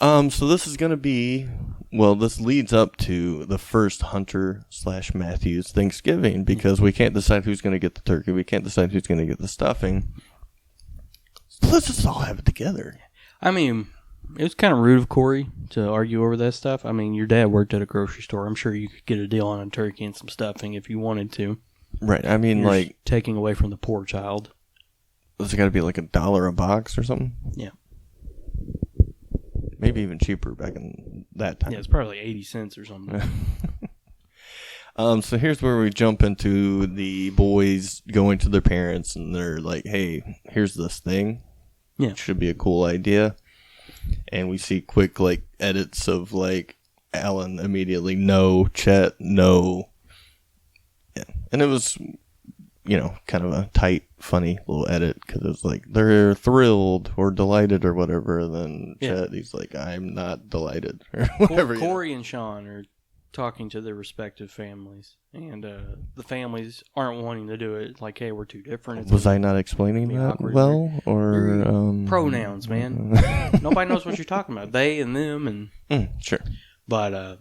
C: So this is going to be, well, this leads up to the first Hunter/Matthews Thanksgiving because we can't decide who's going to get the turkey. We can't decide who's going to get the stuffing. So let's just all have it together.
B: I mean, it was kind of rude of Cory to argue over that stuff. I mean, your dad worked at a grocery store. I'm sure you could get a deal on a turkey and some stuffing if you wanted to.
C: Right. I mean,
B: You're taking away from the poor child.
C: Has it got to be like $1 a box or something?
B: Yeah.
C: Maybe even cheaper back in that time.
B: Yeah, it's probably like 80 cents or something.
C: So here's where we jump into the boys going to their parents, and they're like, "Hey, here's this thing.
B: Yeah,
C: Should be a cool idea." And we see quick like edits of like Alan immediately, no, Chet, no. Yeah, and it was, kind of a tight, funny little edit because it was like they're thrilled or delighted or whatever. And then Chet, he's like, "I'm not delighted," or whatever.
B: Cory and Sean are talking to their respective families, and the families aren't wanting to do it. Like, hey, we're too different.
C: Was I not explaining that well, or
B: pronouns, man? Nobody knows what you're talking about. They and them, and
C: sure.
B: But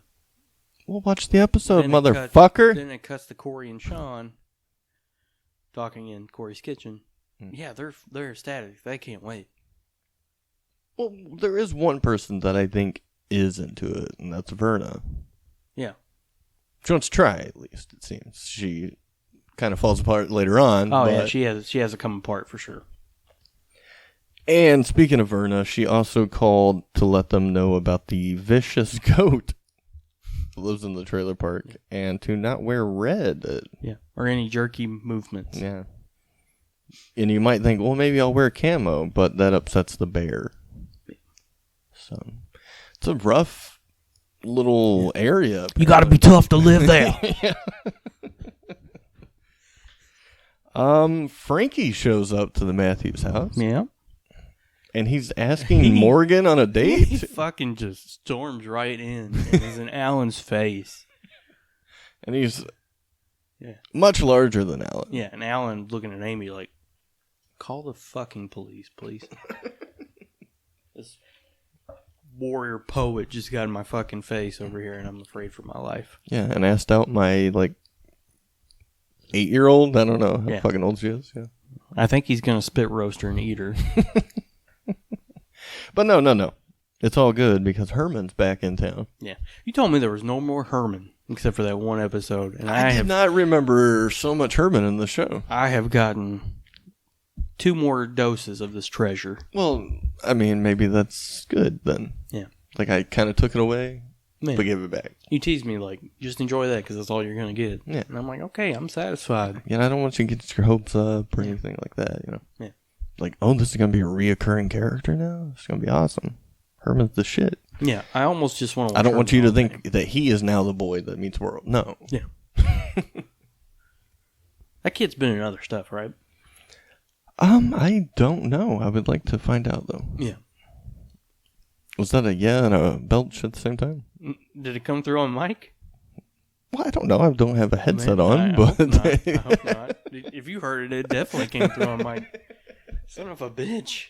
C: we'll watch the episode,
B: then
C: motherfucker.
B: Then it cuts to Cory and Sean talking in Cory's kitchen. Yeah, they're ecstatic. They can't wait.
C: Well, there is one person that I think is into it, and that's Verna.
B: Yeah.
C: She wants to try, at least, it seems. She kind of falls apart later on.
B: Oh, yeah, she has a come apart for sure.
C: And speaking of Verna, she also called to let them know about the vicious goat that lives in the trailer park, and to not wear red.
B: Yeah, or any jerky movements.
C: Yeah. And you might think, well, maybe I'll wear camo, but that upsets the bear. So, it's a rough little area.
A: You got to be tough to live there.
C: Frankie shows up to the Matthews house.
B: Yeah.
C: And he's asking Morgan on a date.
B: He fucking just storms right in and is in Alan's face.
C: And he's much larger than Alan.
B: Yeah, and Alan looking at Amy like, call the fucking police, please. This warrior poet just got in my fucking face over here, and I'm afraid for my life.
C: Yeah, and asked out my, 8-year-old. I don't know how fucking old she is. Yeah,
B: I think he's going to spit roast her and eat her.
C: But no. It's all good because Herman's back in town.
B: Yeah. You told me there was no more Herman except for that one episode. And
C: I did not remember so much Herman in the show.
B: I have gotten 2 more doses of this treasure.
C: Well, I mean, maybe that's good then.
B: Yeah.
C: Like, I kind of took it away, but gave it back.
B: You teased me, like, just enjoy that because that's all you're going to get.
C: Yeah.
B: And I'm like, okay, I'm satisfied.
C: Yeah, I don't want you to get your hopes up or anything like that,
B: Yeah.
C: Like, oh, this is going to be a reoccurring character now? It's going to be awesome. Herman's the shit.
B: Yeah, I almost just want to...
C: I don't want you to think that he is now the boy that meets world. No.
B: Yeah. That kid's been in other stuff, right?
C: I don't know. I would like to find out, though.
B: Yeah.
C: Was that a yeah and a belch at the same time?
B: Did it come through on mic?
C: Well, I don't know. I don't have a headset
B: Man,
C: on,
B: I
C: but...
B: hope not. If you heard it, it definitely came through on mic. Son of a bitch.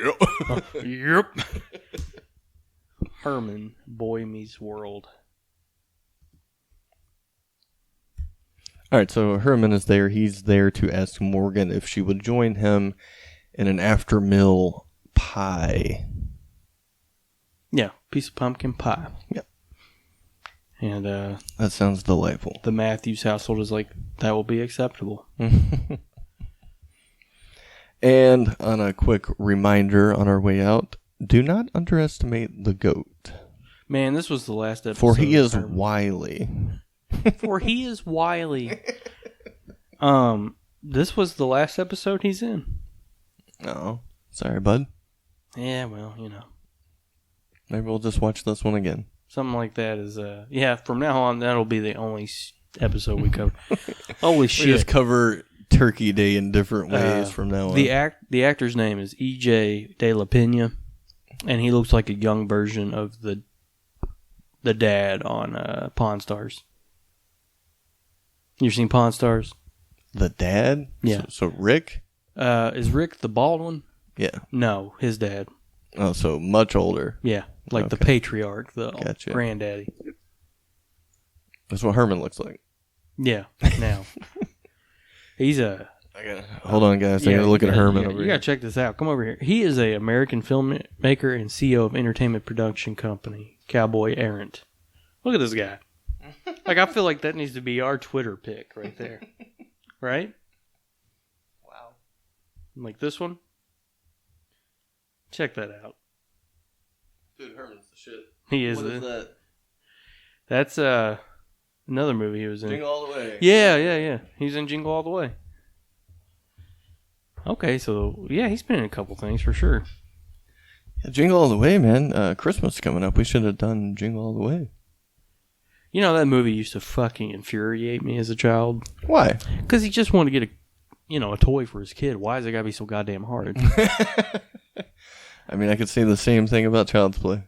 C: Yep.
B: Yep. Herman, Boy Meets World.
C: All right, so Herman is there. He's there to ask Morgan if she would join him in an after-meal pie.
B: Yeah, piece of pumpkin pie.
C: Yep.
B: And
C: that sounds delightful.
B: The Matthews household is like, that will be acceptable.
C: And on a quick reminder on our way out, do not underestimate the goat.
B: Man, this was the last episode.
C: For he is wily.
B: For he is wily. This was the last episode he's in.
C: Oh, sorry, bud.
B: Yeah, well,
C: Maybe we'll just watch this one again.
B: Something like that is, from now on, that'll be the only episode we cover. Holy shit.
C: We just cover Turkey Day in different ways from now on.
B: The actor's name is E.J. De La Pena, and he looks like a young version of the dad on Pawn Stars. You seen Pawn Stars?
C: The dad?
B: Yeah.
C: So Rick?
B: Is Rick the bald one?
C: Yeah.
B: No, his dad.
C: Oh, so much older.
B: Yeah, like the patriarch, the granddaddy.
C: That's what Herman looks like.
B: Yeah, now. He's a...
C: Hold on, guys. I gotta look at Herman over here.
B: You gotta check this out. Come over here. He is a American filmmaker and CEO of entertainment production company, Cowboy Errant. Look at this guy. Like, I feel like that needs to be our Twitter pic right there. Right?
C: Wow.
B: Like this one? Check that out.
C: Dude, Herman's the shit.
B: He is.
C: What is that?
B: That's another movie he was in.
C: Jingle All the Way.
B: Yeah. He's in Jingle All the Way. Okay, so yeah, he's been in a couple things for sure.
C: Yeah, Jingle All the Way, man. Christmas coming up. We should have done Jingle All the Way.
B: You know, that movie used to fucking infuriate me as a child.
C: Why?
B: Because he just wanted to get a toy for his kid. Why is it got to be so goddamn hard?
C: I mean, I could say the same thing about Child's Play.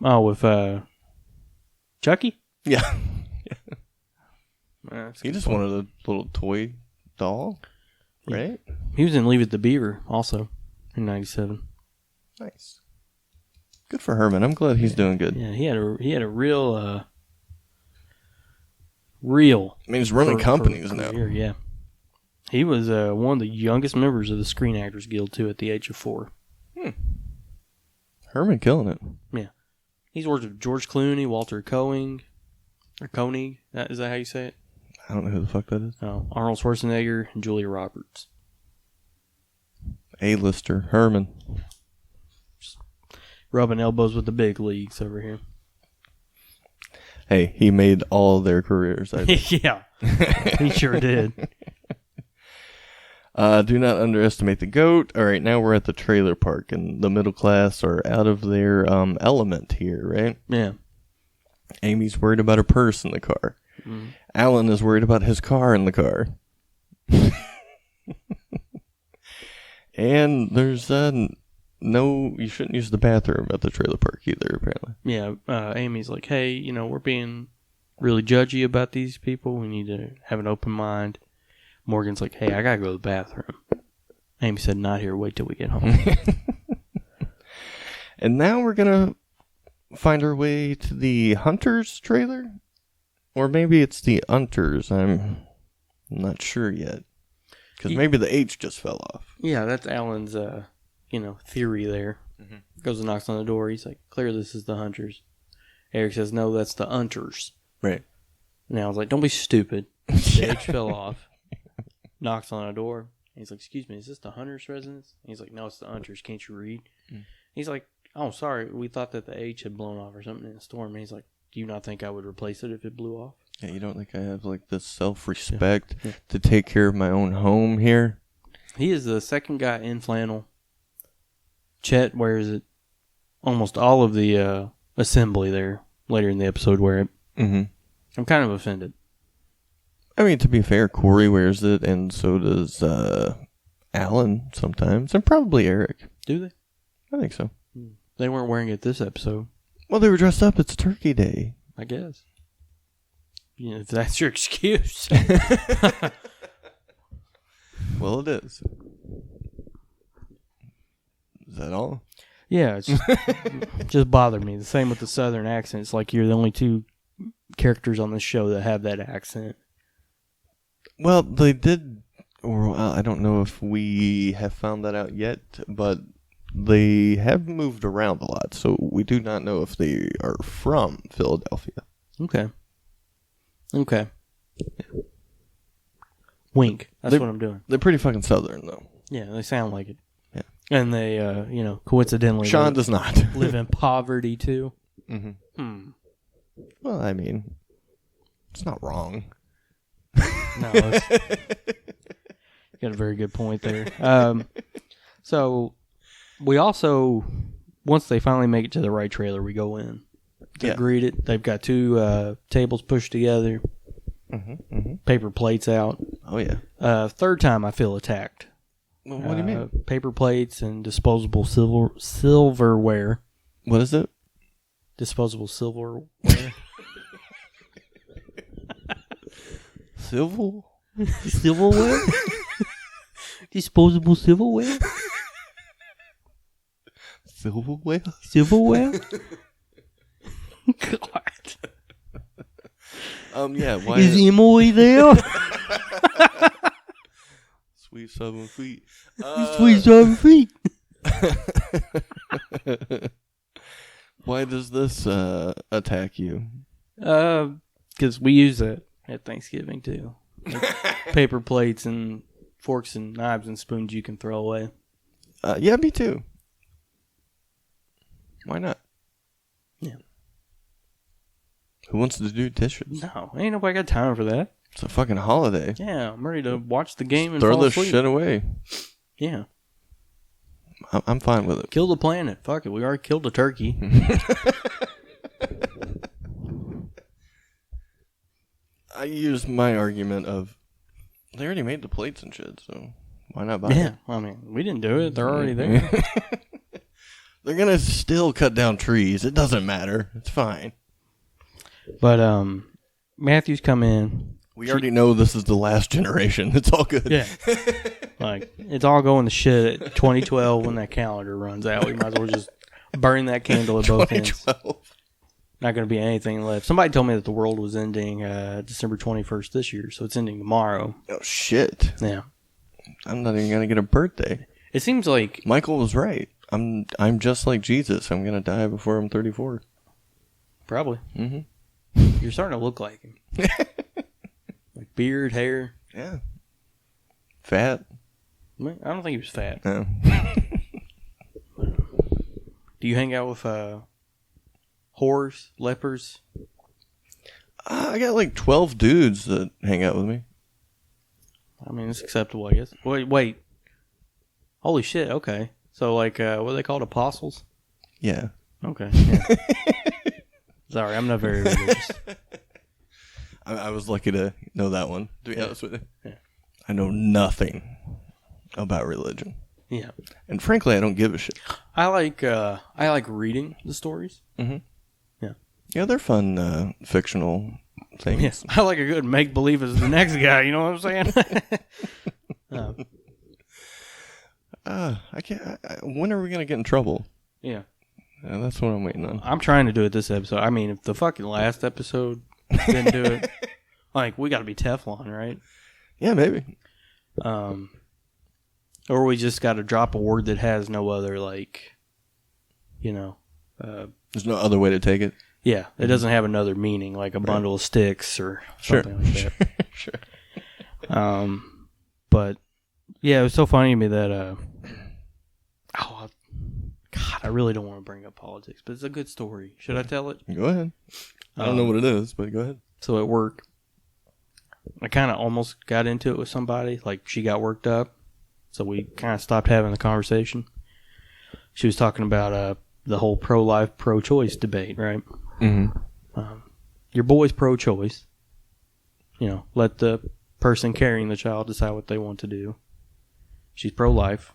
B: With Chucky?
C: Yeah.
B: That's
C: He just wanted a little toy doll, right?
B: He was in Leave It to Beaver also in '97.
C: Nice. Good for Herman. I'm glad he's doing good.
B: Yeah, he had a real real.
C: I mean, he's running companies now.
B: Career, yeah. He was one of the youngest members of the Screen Actors Guild too at the age of 4.
C: Herman killing it.
B: Yeah, he's worked with George Clooney, Walter Koenig. Is that how you say it?
C: I don't know who the fuck that is.
B: Oh, Arnold Schwarzenegger and Julia Roberts.
C: A-lister Herman.
B: Rubbing elbows with the big leagues over here.
C: Hey, he made all their careers.
B: Yeah, he sure did.
C: Do not underestimate the goat. All right, now we're at the trailer park, and the middle class are out of their element here, right?
B: Yeah.
C: Amy's worried about her purse in the car.
B: Mm.
C: Alan is worried about his car in the car. And there's no, you shouldn't use the bathroom at the trailer park either, apparently.
B: Yeah, Amy's like, hey, we're being really judgy about these people. We need to have an open mind. Morgan's like, hey, I gotta go to the bathroom. Amy said, not here. Wait till we get home.
C: And now we're going to find our way to the Hunters trailer? Or maybe it's the Hunters. I'm not sure yet. Because maybe the H just fell off.
B: Yeah, that's Alan's, theory there.
C: Mm-hmm.
B: Goes and knocks on the door. He's like, clear, this is the Hunters. Eric says, no, that's the Hunters.
C: Right.
B: And Alan's like, don't be stupid. The H fell off. Knocks on a door. He's like, excuse me, is this the Hunters' residence? He's like, no, it's the Hunters. Can't you read? He's like, oh, sorry. We thought that the H had blown off or something in a storm. And he's like, do you not think I would replace it if it blew off?
C: Yeah, you don't think I have like this self-respect to take care of my own home here?
B: He is the second guy in flannel. Chet wears it. Almost all of the assembly there later in the episode wear it.
C: Mm-hmm.
B: I'm kind of offended.
C: I mean, to be fair, Cory wears it, and so does Alan sometimes, and probably Eric.
B: Do they?
C: I think so.
B: They weren't wearing it this episode.
C: Well, they were dressed up. It's Turkey Day.
B: I guess. If that's your excuse.
C: Well, it is. Is that all?
B: Yeah, it's just bothered me. The same with the southern accent. It's like you're the only two characters on this show that have that accent.
C: Well, they did, or I don't know if we have found that out yet, but they have moved around a lot, so we do not know if they are from Philadelphia.
B: Okay. Yeah. Wink. That's what I'm doing.
C: They're pretty fucking southern, though.
B: Yeah, they sound like it.
C: Yeah.
B: And they, coincidentally...
C: Sean does not.
B: live in poverty, too.
C: Mm-hmm. Well, I mean, it's not wrong.
B: No, you got a very good point there. So, we also, once they finally make it to the right trailer, we go in. They greet it. They've got two tables pushed together. Paper plates out.
C: Oh, yeah.
B: Third time I feel attacked.
C: Well, what do you mean?
B: Paper plates and disposable silverware.
C: What is it?
B: Disposable silverware. Silverware? Disposable silverware? Silverware? God.
C: Yeah, why
B: is Emily there?
C: Sweet 7 feet.
B: Sweet 7 feet.
C: Why does this attack you?
B: Because we use it at Thanksgiving too. Paper plates and forks and knives and spoons you can throw away.
C: Yeah, me too. Why not?
B: Yeah.
C: Who wants to do dishes?
B: No, ain't nobody got time for that.
C: It's a fucking holiday.
B: Yeah, I'm ready to watch the game and
C: throw
B: fall
C: this
B: asleep.
C: shit away.
B: Yeah.
C: I'm fine with it.
B: Kill the planet. Fuck it. We already killed a turkey.
C: I use my argument of they already made the plates and shit, so why not buy it?
B: Yeah. I mean, we didn't do it. They're already there.
C: They're gonna still cut down trees. It doesn't matter. It's fine.
B: But Matthew's come in.
C: We already know this is the last generation. It's all good.
B: Yeah. Like, it's all going to shit at 2012 when that calendar runs out. We might as well just burn that candle at both ends.
C: 2012.
B: Not going to be anything left. Somebody told me that the world was ending December 21st this year, so it's ending tomorrow.
C: Oh shit!
B: Yeah.
C: I'm not even gonna get a birthday.
B: It seems like
C: Michael was right. I'm just like Jesus. I'm gonna die before I'm 34.
B: probably
C: Mm-hmm.
B: you're starting to look like him. Like beard, hair.
C: Yeah. Fat.
B: I don't think he was fat.
C: No.
B: Do you hang out with whores, lepers?
C: I got like 12 dudes that hang out with me.
B: I mean, it's acceptable, I guess. Wait. Holy shit, okay. So, like, what are they called? Apostles?
C: Yeah.
B: Okay. Yeah. Sorry, I'm not very religious.
C: I was lucky to know that one, to be honest with you.
B: Yeah.
C: I know nothing about religion.
B: Yeah.
C: And frankly, I don't give a shit.
B: I like reading the stories.
C: Mm-hmm.
B: Yeah.
C: Yeah, they're fun fictional things.
B: Yes. I like a good make-believe as the next guy, you know what I'm saying?
C: I can't. When are we going to get in trouble?
B: Yeah.
C: That's what I'm waiting on.
B: I'm trying to do it this episode. I mean, if the fucking last episode didn't do it, like, we got to be Teflon, right?
C: Yeah, maybe.
B: Or we just got to drop a word that has no other, like, you know.
C: There's no other way to take it.
B: Yeah, it doesn't have another meaning, like a bundle of sticks or something like that.
C: Sure.
B: But, yeah, it was so funny to me that, God, I really don't want to bring up politics, but it's a good story. Should I tell it?
C: Go ahead. I don't know what it is, but go ahead.
B: So at work, I kind of almost got into it with somebody. Like, she got worked up, so we kind of stopped having the conversation. She was talking about the whole pro-life, pro-choice debate, right?
C: Mm-hmm.
B: Your boy's pro-choice. You know, let the person carrying the child decide what they want to do. She's pro-life.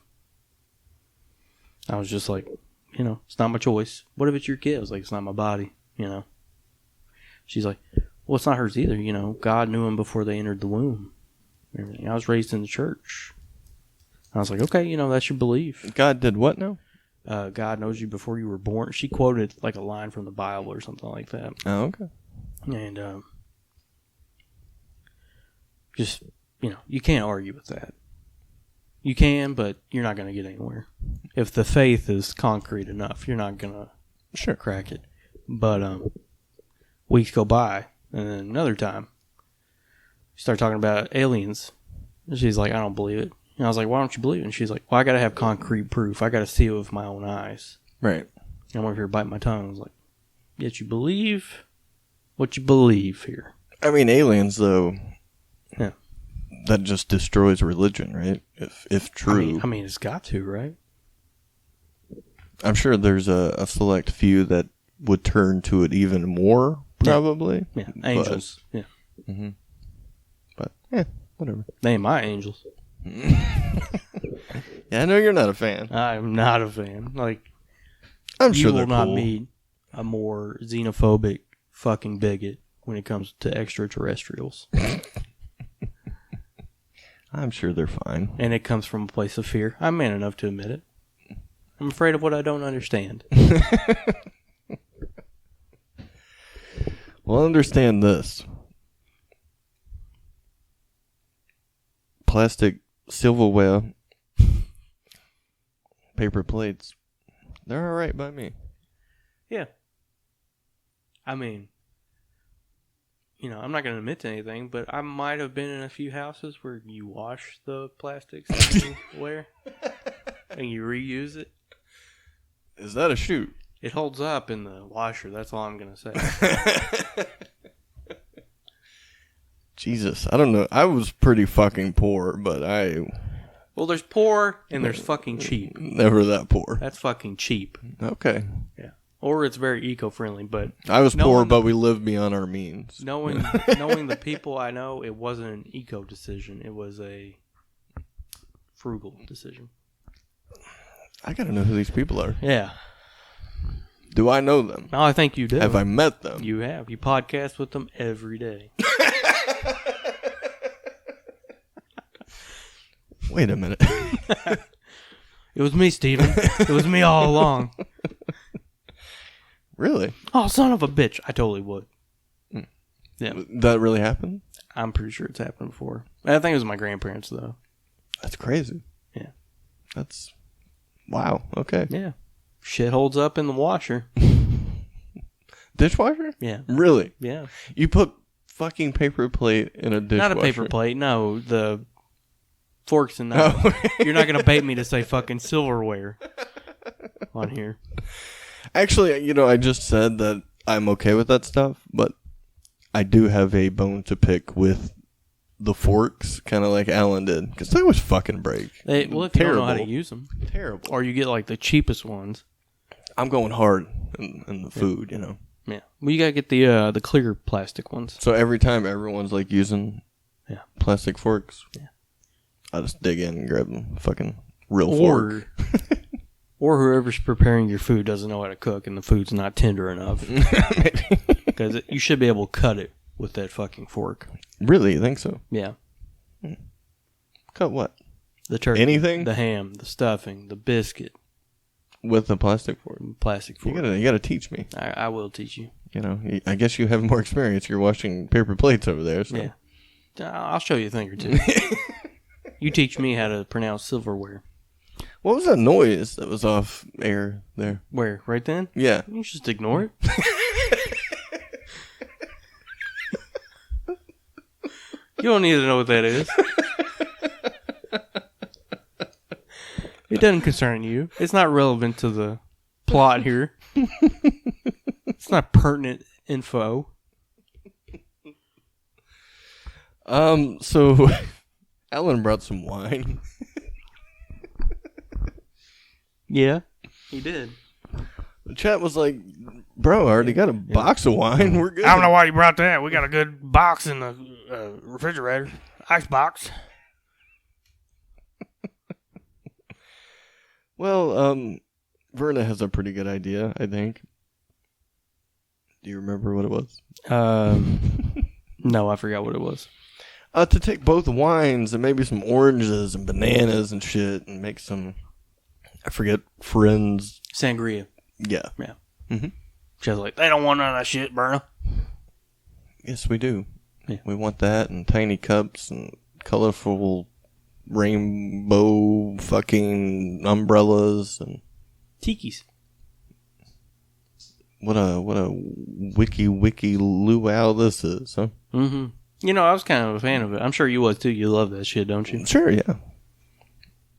B: I was just like, you know, it's not my choice. What if it's your kid? I was like, it's not my body, you know. She's like, well, it's not hers either, you know. God knew them before they entered the womb. Everything. I was raised in the church. I was like, okay, you know, that's your belief.
C: God did what now?
B: God knows you before you were born. She quoted like a line from the Bible or something like that.
C: Oh, okay.
B: And just, you know, you can't argue with that. You can, but you're not going to get anywhere. If the faith is concrete enough, you're not going to crack it. But weeks go by, and then another time, we start talking about aliens. And she's like, I don't believe it. And I was like, why don't you believe it? And she's like, well, I got to have concrete proof. I got to see it with my own eyes.
C: Right.
B: And I'm over here biting my tongue. I was like, yet you believe what you believe here.
C: I mean, aliens, though,
B: Yeah.
C: that just destroys religion, right? If true.
B: I mean, it's got to, right?
C: I'm sure there's a select few that would turn to it even more, probably.
B: Yeah, angels. Yeah.
C: Mm-hmm. But, whatever.
B: They ain't my angels.
C: Yeah, I know you're not a fan.
B: I'm not a fan. Like,
C: I'm sure
B: you
C: they're
B: will not
C: cool.
B: meet a more xenophobic fucking bigot when it comes to extraterrestrials.
C: I'm sure they're fine.
B: And it comes from a place of fear. I'm man enough to admit it. I'm afraid of what I don't understand.
C: Well, understand this. Plastic silverware, paper plates, they're all right by me.
B: Yeah. I mean, you know, I'm not going to admit to anything, but I might have been in a few houses where you wash the plastic silverware and you reuse it.
C: Is that a shoot?
B: It holds up in the washer. That's all I'm going to say.
C: Jesus, I don't know. I was pretty fucking poor, but
B: Well, there's poor and there's fucking cheap.
C: never that poor.
B: That's fucking cheap.
C: Okay.
B: Yeah. Or it's very eco-friendly, but...
C: I was poor, but we lived beyond our means.
B: Knowing the people I know, it wasn't an eco decision. It was a frugal decision.
C: I gotta know who these people are.
B: Yeah.
C: Do I know them?
B: No, I think you do.
C: Have I met them?
B: You have. You podcast with them every day.
C: Wait a minute.
B: It was me, Steven. It was me all along.
C: Really?
B: Oh, son of a bitch. I totally would. Yeah.
C: That really happened?
B: I'm pretty sure it's happened before. I think it was my grandparents, though.
C: That's crazy.
B: Yeah.
C: That's... Wow. Okay.
B: Yeah. Shit holds up in the washer.
C: Dishwasher?
B: Yeah.
C: Really?
B: Yeah.
C: You put fucking paper plate in a dishwasher?
B: Not a paper plate. No, the forks and knives. Oh. You're not going to bait me to say fucking silverware on here.
C: Actually, I just said that I'm okay with that stuff, but I do have a bone to pick with the forks, kind of like Alan did, because they always fucking break.
B: If you don't know how to use them.
C: Terrible.
B: Or you get like the cheapest ones.
C: I'm going hard in the food,
B: Yeah. Well, you got to get the clear plastic ones.
C: So every time everyone's like using plastic forks, I just dig in and grab them fucking real fork.
B: Or whoever's preparing your food doesn't know how to cook and the food's not tender enough. Maybe. Because you should be able to cut it with that fucking fork.
C: Really? You think so?
B: Yeah.
C: Cut what?
B: The turkey.
C: Anything?
B: The ham, the stuffing, the biscuit.
C: With the plastic fork?
B: Plastic fork.
C: You gotta teach me.
B: I will teach you.
C: I guess you have more experience. You're washing paper plates over there. So.
B: Yeah. I'll show you a thing or two. You teach me how to pronounce silverware.
C: What was that noise that was off air there?
B: Where? Right then?
C: Yeah.
B: You just ignore it. You don't need to know what that is. It doesn't concern you. It's not relevant to the plot here. It's not pertinent info.
C: So Alan brought some wine.
B: Yeah, he did.
C: The chat was like, bro, I already got a box of wine. We're good.
B: I don't know why you brought that. We got a good box in the refrigerator. Ice box.
C: Well, Verna has a pretty good idea, I think. Do you remember what it was?
B: No, I forgot what it was.
C: To take both wines and maybe some oranges and bananas and shit and make some, I forget, friends.
B: Sangria.
C: Yeah.
B: Yeah. Mm-hmm. She was like, they don't want none of that shit, Berna.
C: Yes, we do.
B: Yeah.
C: We want that and tiny cups and colorful rainbow fucking umbrellas and
B: tikis.
C: What a wiki luau this is, huh?
B: Mm-hmm. I was kind of a fan of it. I'm sure you was too. You love that shit, don't you?
C: Sure, yeah.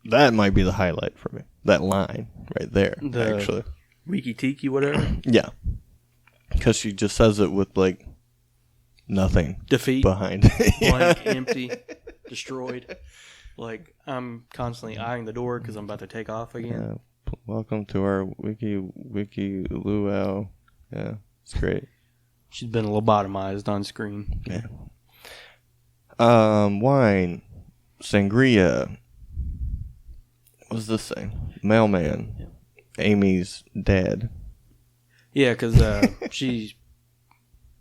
C: That might be the highlight for me. That line right there, actually.
B: Wiki tiki, whatever.
C: Yeah. Because she just says it with, like, nothing.
B: Defeat.
C: Behind it.
B: Blank, empty, destroyed. Like, I'm constantly eyeing the door because I'm about to take off again.
C: Yeah. Welcome to our wiki luau. Yeah, it's great.
B: She's been lobotomized on screen.
C: Yeah. Wine. Sangria. What's this thing? Mailman. Yeah. Amy's dad.
B: Yeah, because she's...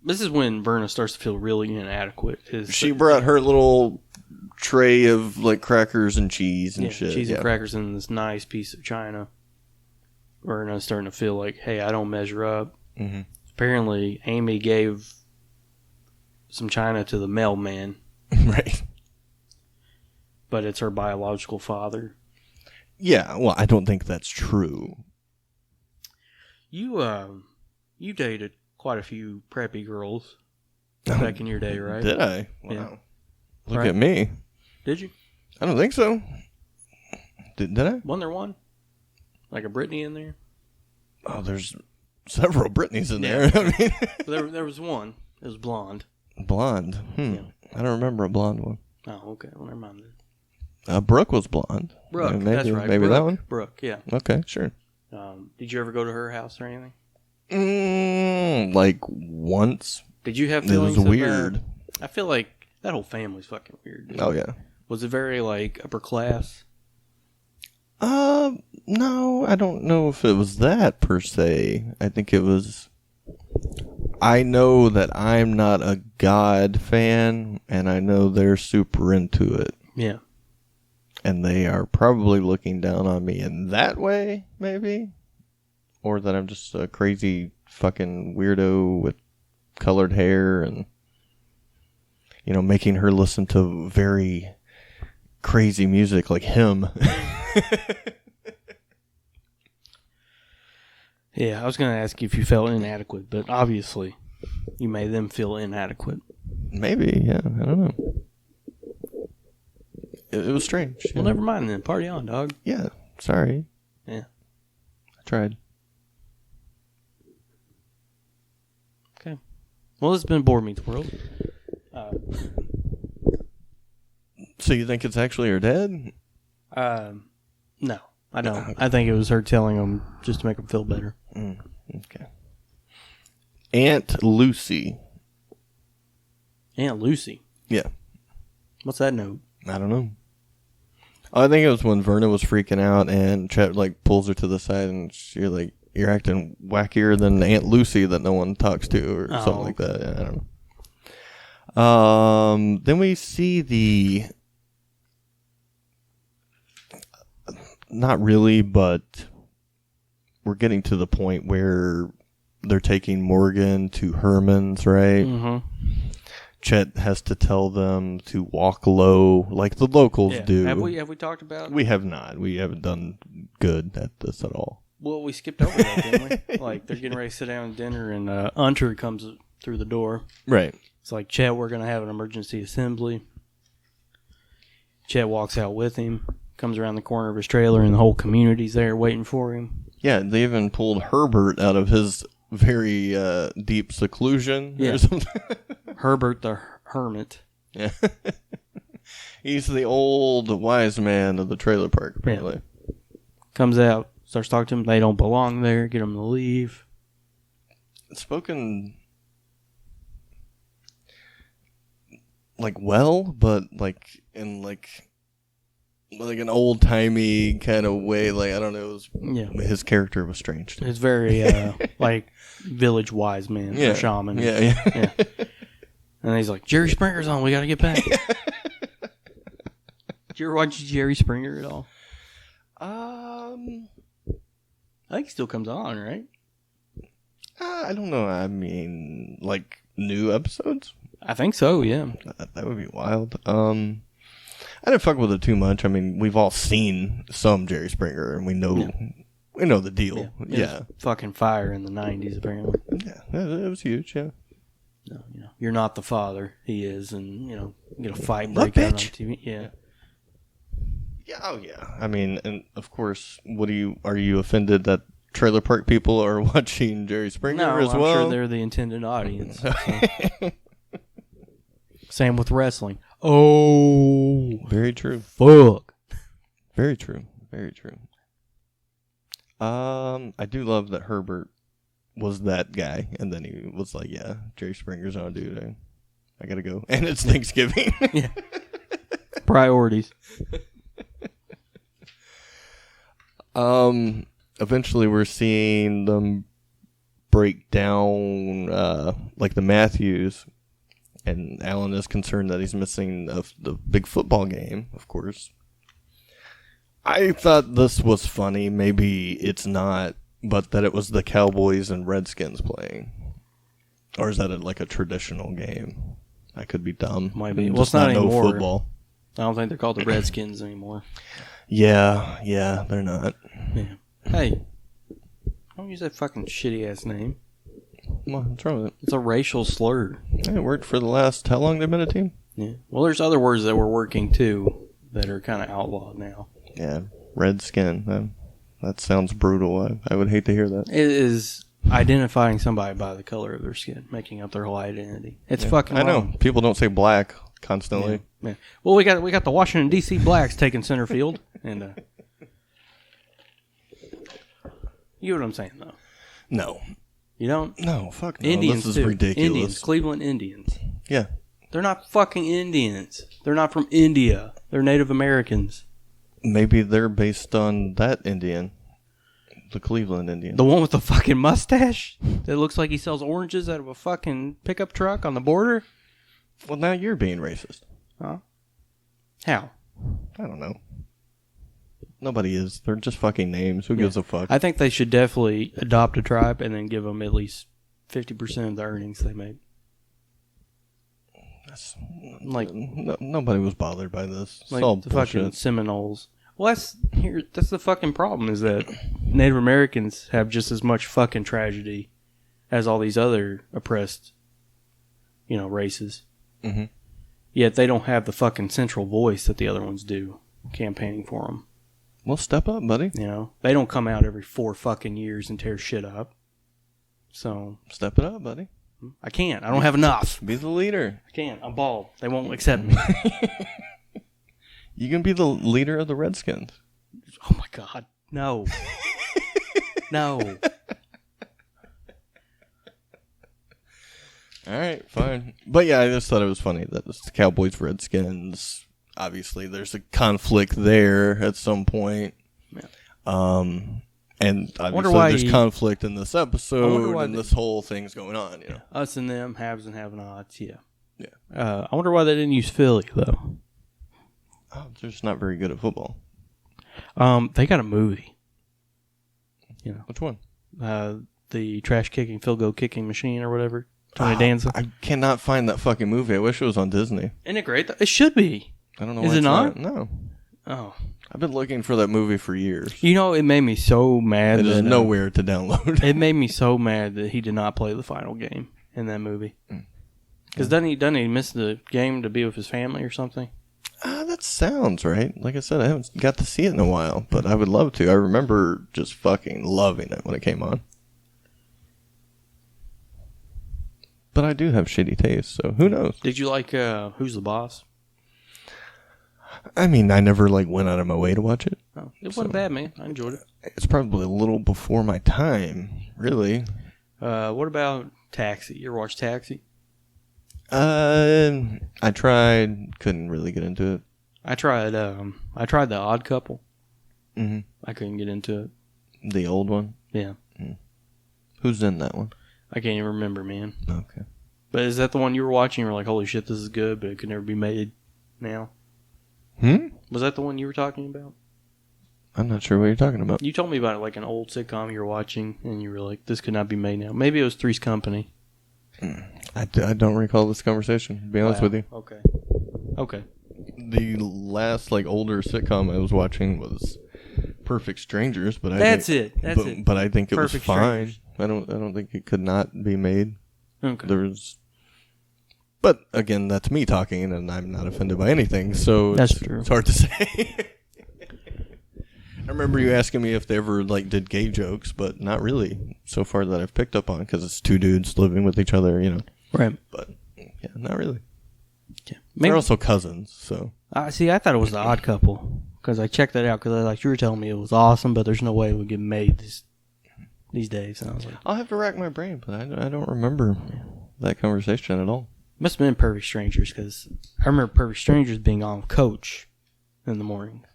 B: This is when Verna starts to feel really inadequate.
C: She brought her little tray of, like, crackers and cheese and shit.
B: Cheese and crackers in this nice piece of china. Verna's starting to feel like, hey, I don't measure up. Mm-hmm. Apparently, Amy gave some china to the mailman.
C: Right.
B: But it's her biological father.
C: Yeah, well, I don't think that's true.
B: You dated quite a few preppy girls back in your day, right?
C: Did I? Wow.
B: Yeah.
C: Look at me.
B: Did you?
C: I don't think so. Did I?
B: Wasn't there one? Like a Brittany in there?
C: Oh, there's several Britneys in there. I mean,
B: there was one. It was blonde.
C: Blonde. Yeah. I don't remember a blonde one.
B: Oh, okay. Well, never mind then.
C: Brooke was blonde.
B: Brooke,
C: maybe,
B: that's right.
C: Maybe
B: Brooke,
C: that one?
B: Brooke, yeah.
C: Okay, sure.
B: Did you ever go to her house or anything?
C: Like once.
B: Did you have
C: It
B: feelings
C: was
B: of
C: weird.
B: I feel like that whole family's fucking weird. Dude.
C: Oh, yeah.
B: Was it very, like, upper class?
C: No, I don't know if it was that per se. I think it was... I know that I'm not a God fan, and I know they're super into it.
B: Yeah.
C: And they are probably looking down on me in that way, maybe? Or that I'm just a crazy fucking weirdo with colored hair and, you know, making her listen to very crazy music like him.
B: Yeah, I was going to ask you if you felt inadequate, but obviously you made them feel inadequate.
C: Maybe, yeah. I don't know. It was strange.
B: Well, never mind then. Party on, dog.
C: Yeah, sorry.
B: Yeah.
C: I tried.
B: Okay. Well, this has been Boar Meets World.
C: So you think it's actually her dad?
B: No, I don't. I think it was her telling them just to make them feel better.
C: Okay. Aunt Lucy.
B: Aunt Lucy?
C: Yeah.
B: What's that note?
C: I don't know. I think it was when Verna was freaking out and Chet like pulls her to the side and she's like, "You're acting wackier than Aunt Lucy that no one talks to," or something like that. Yeah, I don't know. Then we see the... Not really, but we're getting to the point where they're taking Morgan to Herman's, right?
B: Mm-hmm.
C: Chet has to tell them to walk low, like the locals do.
B: Have we talked about?
C: We have not. We haven't done good at this at all.
B: Well, we skipped over that, didn't we? Like they're getting ready to sit down at dinner, and Hunter comes through the door.
C: Right.
B: It's like, Chet, we're gonna have an emergency assembly. Chet walks out with him. Comes around the corner of his trailer, and the whole community's there waiting for him.
C: Yeah, they even pulled Herbert out of his very deep seclusion or something.
B: Herbert the Hermit.
C: Yeah. He's the old wise man of the trailer park, apparently.
B: Yeah. Comes out, starts talking to him. They don't belong there. Get them to leave.
C: Spoken like well, but like in like an old timey kind of way. Like, I don't know. His character was strange.
B: It's very like village wise man or shaman.
C: Yeah.
B: And he's like, Jerry Springer's on. We got to get back. Did you ever watch Jerry Springer at all? I think he still comes on, right?
C: I don't know. I mean, like new episodes?
B: I think so, yeah.
C: That would be wild. I didn't fuck with it too much. I mean, we've all seen some Jerry Springer, and we know the deal. Yeah.
B: Fucking fire in the 90s, apparently.
C: Yeah, it was huge, yeah.
B: No, you're not the father. He is, and, get a fight break out on TV. Yeah.
C: Yeah, oh yeah. I mean, and of course, are you offended that trailer park people are watching Jerry Springer as well?
B: No, I'm sure they're the intended audience. So. Same with wrestling. Oh.
C: Very true.
B: Fuck.
C: Very true. Very true. I do love that Herbert was that guy, and then he was like, yeah, Jerry Springer's on, dude. I gotta go. And it's Thanksgiving.
B: Yeah. Priorities.
C: Eventually we're seeing them break down, like the Matthews, and Alan is concerned that he's missing the big football game, of course. I thought this was funny. Maybe it's not, but that it was the Cowboys and Redskins playing. Or is that like a traditional game? I could be dumb.
B: Might be. Well, it's not anymore.
C: Football.
B: I don't think they're called the Redskins anymore.
C: Yeah, they're not.
B: Yeah. Hey, don't use that fucking shitty ass name.
C: What's wrong with it?
B: It's a racial slur.
C: It worked for the last, how long they've been a team?
B: Yeah. Well, there's other words that were working too that are kind of outlawed now.
C: Yeah, redskin. That sounds brutal. I would hate to hear that.
B: It is identifying somebody by the color of their skin, making up their whole identity. It's fucking wrong.
C: I know. People don't say black constantly.
B: Yeah. Well, we got the Washington D.C. Blacks taking center field, and you know what I'm saying though.
C: No.
B: You don't?
C: No, fuck no.
B: Indians
C: This is
B: too.
C: ridiculous.
B: Indians, Cleveland Indians.
C: Yeah.
B: They're not fucking Indians. They're not from India. They're Native Americans.
C: Maybe they're based on that Indian. The Cleveland Indian.
B: The one with the fucking mustache that looks like he sells oranges out of a fucking pickup truck on the border?
C: Well, now you're being racist.
B: Huh? How?
C: I don't know. Nobody is. They're just fucking names. Who gives a fuck?
B: I think they should definitely adopt a tribe and then give them at least 50% of the earnings they make.
C: That's,
B: Like
C: nobody was bothered by this. It's
B: like
C: all
B: the
C: bullshit.
B: fucking Seminoles. Well, that's the fucking problem is that Native Americans have just as much fucking tragedy as all these other oppressed, races.
C: Mm-hmm.
B: Yet they don't have the fucking central voice that the other ones do, campaigning for them.
C: Well, step up, buddy.
B: They don't come out every 4 fucking years and tear shit up. So
C: Step it up, buddy.
B: I can't. I don't have enough.
C: Be the leader.
B: I can't. I'm bald. They won't accept me.
C: You can be the leader of the Redskins.
B: Oh my God. No. No.
C: All right, fine. But yeah, I just thought it was funny that it's the Cowboys Redskins. Obviously, there's a conflict there at some point.
B: Yeah.
C: And obviously there's conflict in this episode, and this whole thing's going on.
B: Us and them, haves and have-nots. Yeah.
C: Yeah.
B: I wonder why they didn't use Philly though.
C: Oh, they're just not very good at football.
B: They got a movie.
C: Which one?
B: The trash kicking, field goal kicking machine or whatever. Tony Danza.
C: I cannot find that fucking movie. I wish it was on Disney.
B: Isn't it great? It should be.
C: I don't know.
B: Is
C: why
B: it
C: it's
B: not?
C: No.
B: Oh.
C: I've been looking for that movie for years.
B: It made me so mad.
C: It is nowhere to download.
B: It made me so mad that he did not play the final game in that movie. Because doesn't he miss the game to be with his family or something?
C: That sounds right. Like I said, I haven't got to see it in a while, but I would love to. I remember just fucking loving it when it came on. But I do have shitty taste, so who knows?
B: Did you like Who's the Boss?
C: I mean, I never went out of my way to watch it.
B: Oh, it wasn't bad, man. I enjoyed it.
C: It's probably a little before my time, really.
B: What about Taxi? You ever watch Taxi?
C: I tried, couldn't really get into it.
B: I tried The Odd Couple.
C: Mm-hmm.
B: I couldn't get into it.
C: The old one?
B: Yeah.
C: Who's in that one?
B: I can't even remember, man.
C: Okay.
B: But is that the one you were watching? You were like, holy shit, this is good, but it could never be made now. Was that the one you were talking about?
C: I'm not sure what you're talking about.
B: You told me about it, like an old sitcom you were watching, and you were like, this could not be made now. Maybe it was Three's Company.
C: I don't recall this conversation, to be honest with you.
B: Okay.
C: The last older sitcom I was watching was Perfect Strangers, but
B: That's it.
C: But I think it
B: Perfect
C: was fine.
B: Strangers.
C: I don't think it could not be made.
B: Okay.
C: But again, that's me talking, and I'm not offended by anything. So
B: that's true.
C: It's hard to say. I remember you asking me if they ever did gay jokes, but not really so far that I've picked up on, because it's two dudes living with each other,
B: Right.
C: But yeah, not really.
B: Yeah.
C: They're also cousins, so.
B: See, I thought it was The Odd Couple, because I checked that out, because you were telling me it was awesome, but there's no way it would get made these days. And I was like,
C: I'll have to rack my brain, but I don't remember that conversation at all.
B: Must have been Perfect Strangers, because I remember Perfect Strangers being on Coach in the morning.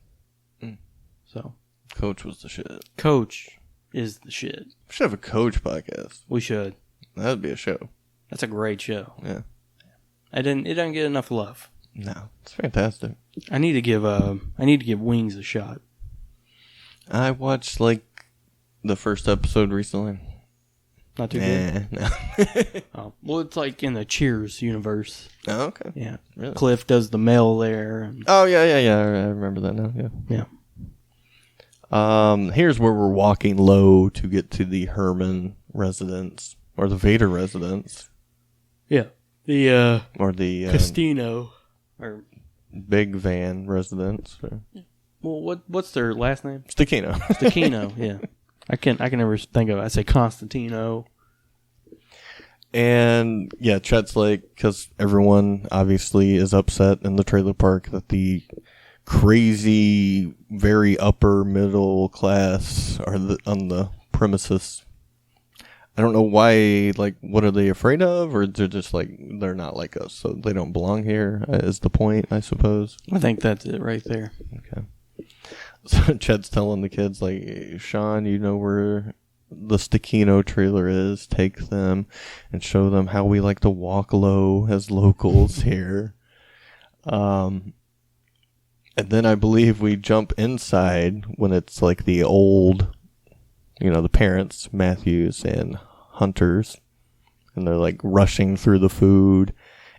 B: So
C: Coach was the shit.
B: Coach is the shit.
C: We should have a Coach podcast.
B: We should.
C: That would be a show.
B: That's a great show.
C: Yeah.
B: It doesn't get enough love.
C: No, it's fantastic.
B: I need to give Wings a shot.
C: I watched the first episode recently.
B: Not too good.
C: No.
B: Oh, well, it's in the Cheers universe.
C: Oh, okay.
B: Yeah.
C: Really?
B: Cliff does the mail there. And
C: Oh yeah. I remember that now. Yeah. Here's where we're walking low to get to the Herman residence or the Vader residence.
B: Yeah. The
C: or the
B: Castino or
C: Big Van residence.
B: Well, what's their last name?
C: Stakino.
B: Stakino, yeah. I can never think of it. I say Constantino.
C: And yeah, Chet's like, because everyone obviously is upset in the trailer park that the crazy, very upper middle class are on the premises. I don't know why, like, what are they afraid of? Or they're just like, they're not like us, so they don't belong here, is the point, I suppose.
B: I think that's it right there.
C: Okay. So Chet's telling the kids, like, Sean, you know where the Stakino trailer is. Take them and show them how we like to walk low as locals here. And then I believe we jump inside when it's like the old, the parents, Matthews and Hunters, and they're like rushing through the food.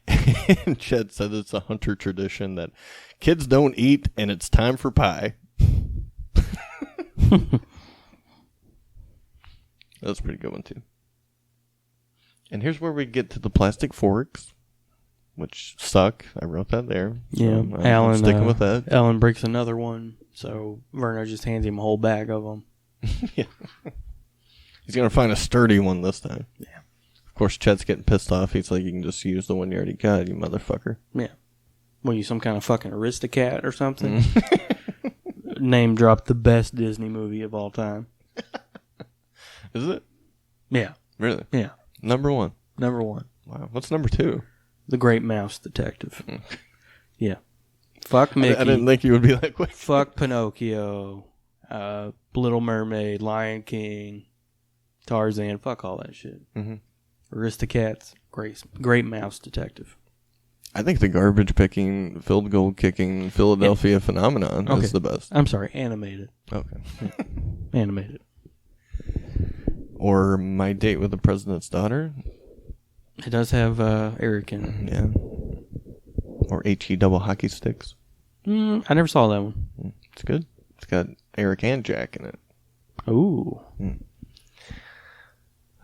C: And Chet said it's a Hunter tradition that kids don't eat and it's time for pie. That's a pretty good one too. And here's where we get to the plastic forks, which suck. I wrote that there.
B: Yeah,
C: I'm
B: Alan
C: sticking with that.
B: Alan breaks another one, so Werner just hands him a whole bag of them.
C: Yeah. He's gonna find a sturdy one this time.
B: Yeah.
C: Of course, Chet's getting pissed off. He's like, "You can just use the one you already got, you motherfucker."
B: Yeah. What, you some kind of fucking Aristocat or something? Name drop the best Disney movie of all time.
C: Is it?
B: Yeah.
C: Really?
B: Yeah.
C: Number one.
B: Number one.
C: Wow. What's number two?
B: The Great Mouse Detective. Yeah. Fuck Mickey.
C: I didn't think you would be that quick.
B: Fuck Pinocchio. Little Mermaid. Lion King. Tarzan. Fuck all that shit.
C: Mm-hmm.
B: Aristocats. Great Mouse Detective.
C: I think the garbage picking, field goal kicking Philadelphia phenomenon is the best.
B: I'm sorry. Animated.
C: Okay.
B: Animated.
C: Or My Date with the President's Daughter.
B: It does have Eric in it.
C: Yeah. Or HE Double Hockey Sticks.
B: I never saw that one.
C: It's good. It's got Eric and Jack in it.
B: Ooh.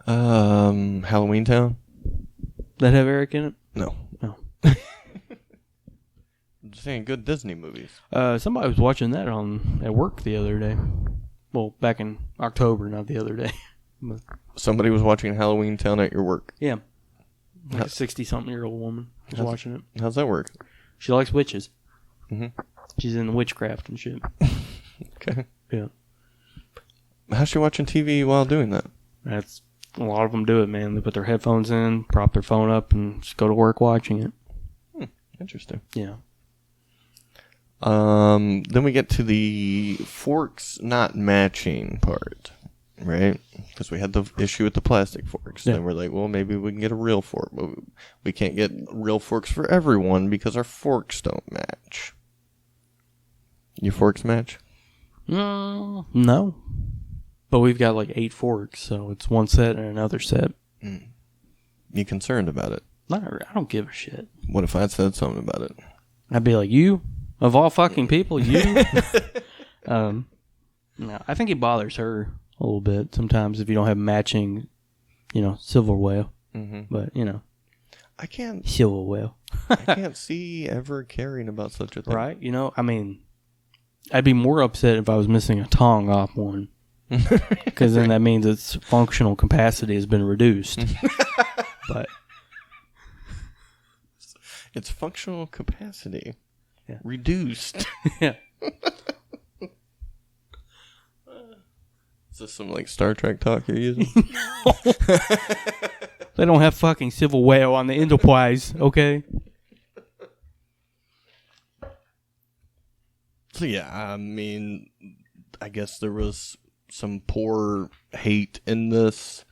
C: Halloween Town?
B: That have Eric in it?
C: No.
B: No.
C: I'm just saying good Disney movies.
B: Somebody was watching that at work the other day. Well, back in October, not the other day. But,
C: Somebody was watching Halloween Town at your work.
B: yeah. Like a 60-something-year-old woman was watching it.
C: How's that work?
B: She likes witches.
C: Mm-hmm.
B: She's into witchcraft and shit.
C: Okay.
B: Yeah.
C: How's she watching TV while doing that?
B: That's a lot of them do it, man. They put their headphones in, prop their phone up, and just go to work watching it.
C: Interesting.
B: Yeah.
C: Then we get to the forks not matching part, right? Because we had the issue with the plastic forks.
B: Yeah.
C: Then we're like, well, maybe we can get a real fork. But we can't get real forks for everyone because our forks don't match. Your forks match?
B: No. But we've got like 8 forks, so it's one set and another set.
C: You concerned about it?
B: I don't give a shit.
C: What if I said something about it?
B: I'd be like, you? Of all fucking people, you? No, I think it bothers her a little bit sometimes if you don't have matching, silverware.
C: Mm-hmm.
B: But,
C: I can't
B: silverware.
C: I can't see ever caring about such a thing.
B: Right? I'd be more upset if I was missing a tongue off one. Because then that means its functional capacity has been reduced. But
C: its functional capacity reduced.
B: Yeah.
C: Is this some Star Trek talk you're using?
B: They don't have fucking silverware on the Enterprise, okay?
C: So yeah, I guess there was some poor hate in this,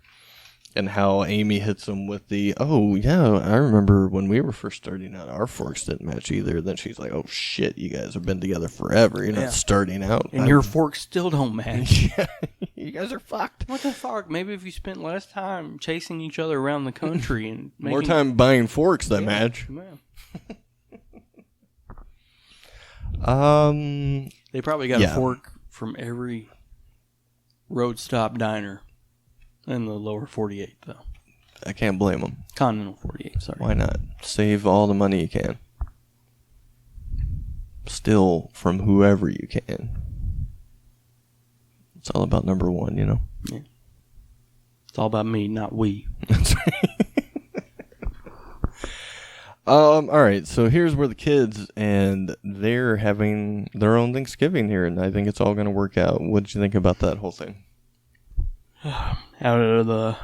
C: and how Amy hits him with the, oh yeah, I remember when we were first starting out, our forks didn't match either. Then she's like, oh shit, you guys have been together forever. You're not starting out.
B: And your forks still don't match.
C: Yeah, you guys are fucked.
B: What the fuck? Maybe if you spent less time chasing each other around the country and
C: more time buying forks that match.
B: They probably got a fork from every road stop diner in the lower 48, though.
C: I can't blame them.
B: Continental 48, sorry.
C: Why not? Save all the money you can. Steal from whoever you can. It's all about number one,
B: Yeah. It's all about me, not we.
C: That's right. All right, so here's where the kids, and they're having their own Thanksgiving here, and I think it's all going to work out. What did you think about that whole thing?
B: Out of the...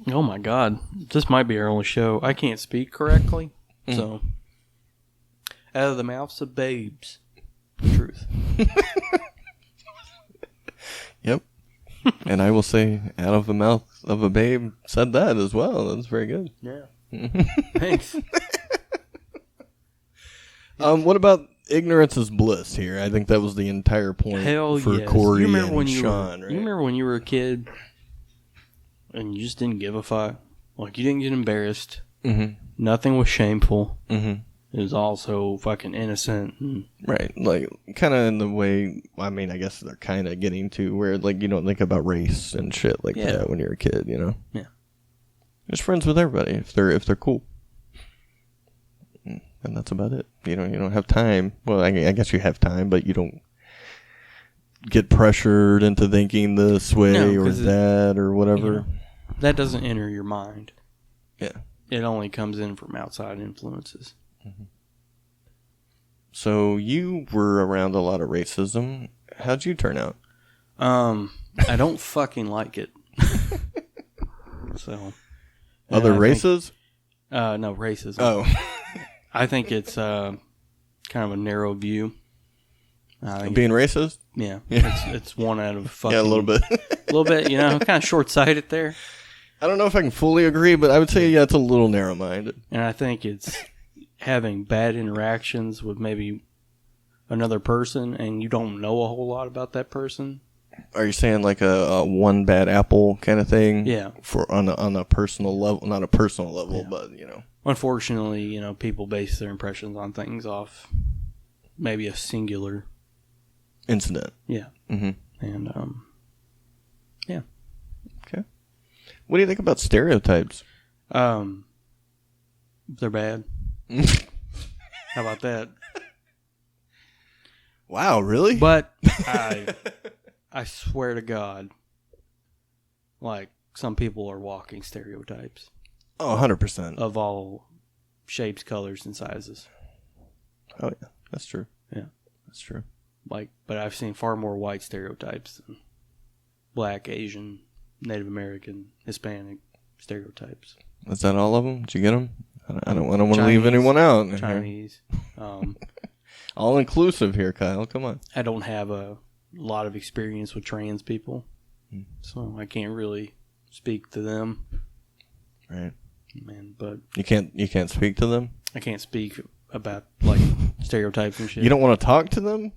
B: Oh, my God. This might be our only show. I can't speak correctly, so... Out of the mouths of babes. Truth.
C: Yep. And I will say, out of the mouth of a babe said that as well. That's very good.
B: Yeah. Thanks.
C: What about ignorance is bliss here? I think that was the entire point for
B: yes.
C: Cory
B: and
C: Sean, right?
B: You remember when you were a kid and you just didn't give a fuck? Like, you didn't get embarrassed.
C: Mm-hmm.
B: Nothing was shameful.
C: Mm-hmm.
B: It was also fucking innocent.
C: Right. Like, kind of in the way, I mean, I guess they're kind of getting to where, like, you don't think about race and shit like that when you're a kid, you know?
B: Yeah.
C: Just friends with everybody if they're cool. And that's about it. You don't have time. Well, I guess you have time, but you don't get pressured into thinking this way or that or whatever.
B: You know, that doesn't enter your mind.
C: Yeah.
B: It only comes in from outside influences.
C: Mm-hmm. So you were around a lot of racism. How'd you turn out?
B: I don't fucking like it. So.
C: Other races?
B: No, racism.
C: Oh.
B: I think it's kind of a narrow view.
C: Being racist?
B: Yeah. It's one out of fucking...
C: Yeah, a little bit.
B: A little bit, you know, kind of short-sighted there.
C: I don't know if I can fully agree, but I would say, yeah, it's a little narrow-minded.
B: And I think it's having bad interactions with maybe another person, and you don't know a whole lot about that person.
C: Are you saying like a one bad apple kind of thing?
B: Yeah.
C: For on a personal level, not a personal level, but you know.
B: Unfortunately, you know, people base their impressions on things off maybe a singular
C: incident.
B: Yeah.
C: Mm-hmm.
B: And yeah.
C: Okay. What do you think about stereotypes?
B: They're bad. How about that?
C: Wow, really?
B: But I swear to God, like, some people are walking stereotypes.
C: Oh, 100%.
B: Of all shapes, colors, and sizes.
C: Oh, yeah. That's true.
B: Yeah.
C: That's true.
B: Like, but I've seen far more white stereotypes than black, Asian, Native American, Hispanic stereotypes.
C: Is that all of them? Did you get them? I don't want to leave anyone out.
B: Chinese.
C: All inclusive here, Kyle. Come on.
B: I don't have a lot of experience with trans people, so I can't really speak to them.
C: Right.
B: Man, but
C: you can't speak to them.
B: I can't speak about like stereotypes and shit.
C: You don't want to talk to them?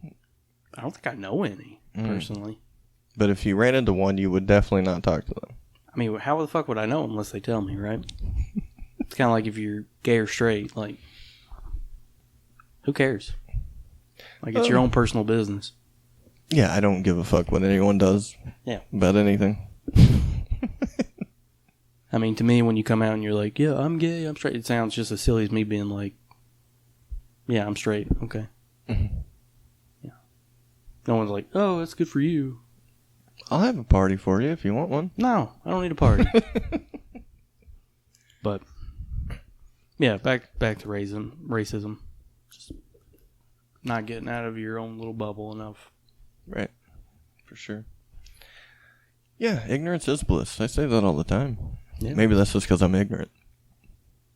B: I don't think I know any personally.
C: But if you ran into one, you would definitely not talk to them.
B: I mean, how the fuck would I know unless they tell me, right? It's kind of like if you're gay or straight. Like, who cares? Like, it's your own personal business.
C: Yeah, I don't give a fuck what anyone does.
B: Yeah.
C: About anything.
B: I mean, to me, when you come out and you're like, yeah, I'm gay, I'm straight, it sounds just as silly as me being like, yeah, I'm straight. Okay.
C: Mm-hmm.
B: Yeah. No one's like, oh, that's good for you.
C: I'll have a party for you if you want one.
B: No, I don't need a party. But, yeah, back to racism. Just not getting out of your own little bubble enough.
C: Right. For sure. Yeah, ignorance is bliss. I say that all the time. Yeah. Maybe that's just because I'm ignorant.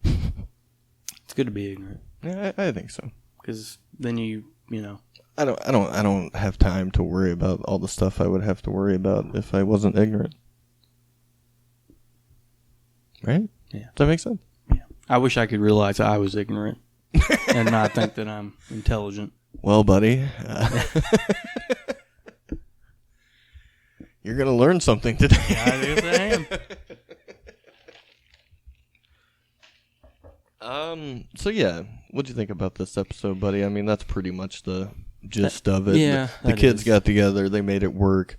B: It's good to be ignorant.
C: Yeah, I think so.
B: Because then you know.
C: I don't have time to worry about all the stuff I would have to worry about if I wasn't ignorant. Right?
B: Yeah.
C: Does that make sense?
B: Yeah. I wish I could realize I was ignorant and not think that I'm intelligent.
C: Well, buddy, you're going to learn something today.
B: I guess I am.
C: So yeah, what'd you think about this episode, buddy? I mean, that's pretty much the gist of it.
B: Yeah.
C: The kids got together, they made it work.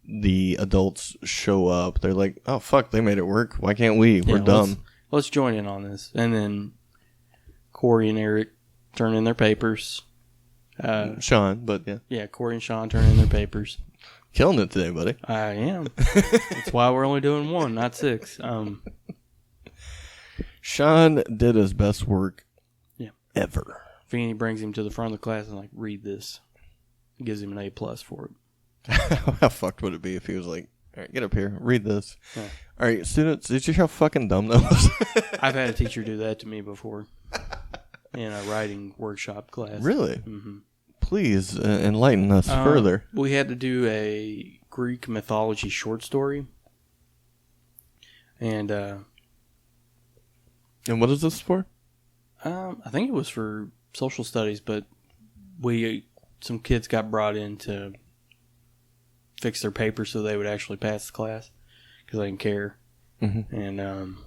C: The adults show up. They're like, "Oh fuck, they made it work. Why can't we? We're dumb."
B: Let's join in on this. And then Cory and Eric turn in their papers.
C: Sean, but yeah.
B: Yeah, Cory and Sean turn in their papers.
C: Killing it today, buddy.
B: I am. That's why we're only doing 1, not 6.
C: Sean did his best work ever.
B: Feeney brings him to the front of the class and like, read this. Gives him an A+ for it.
C: How fucked would it be if he was like, all right, get up here, read this.
B: Yeah.
C: All right, students, did you see how fucking dumb that was?
B: I've had a teacher do that to me before in a writing workshop class.
C: Really?
B: Mm-hmm.
C: Please enlighten us further.
B: We had to do a Greek mythology short story. And
C: what is this for?
B: I think it was for social studies, but some kids got brought in to fix their paper so they would actually pass the class because I didn't care.
C: Mm-hmm.
B: And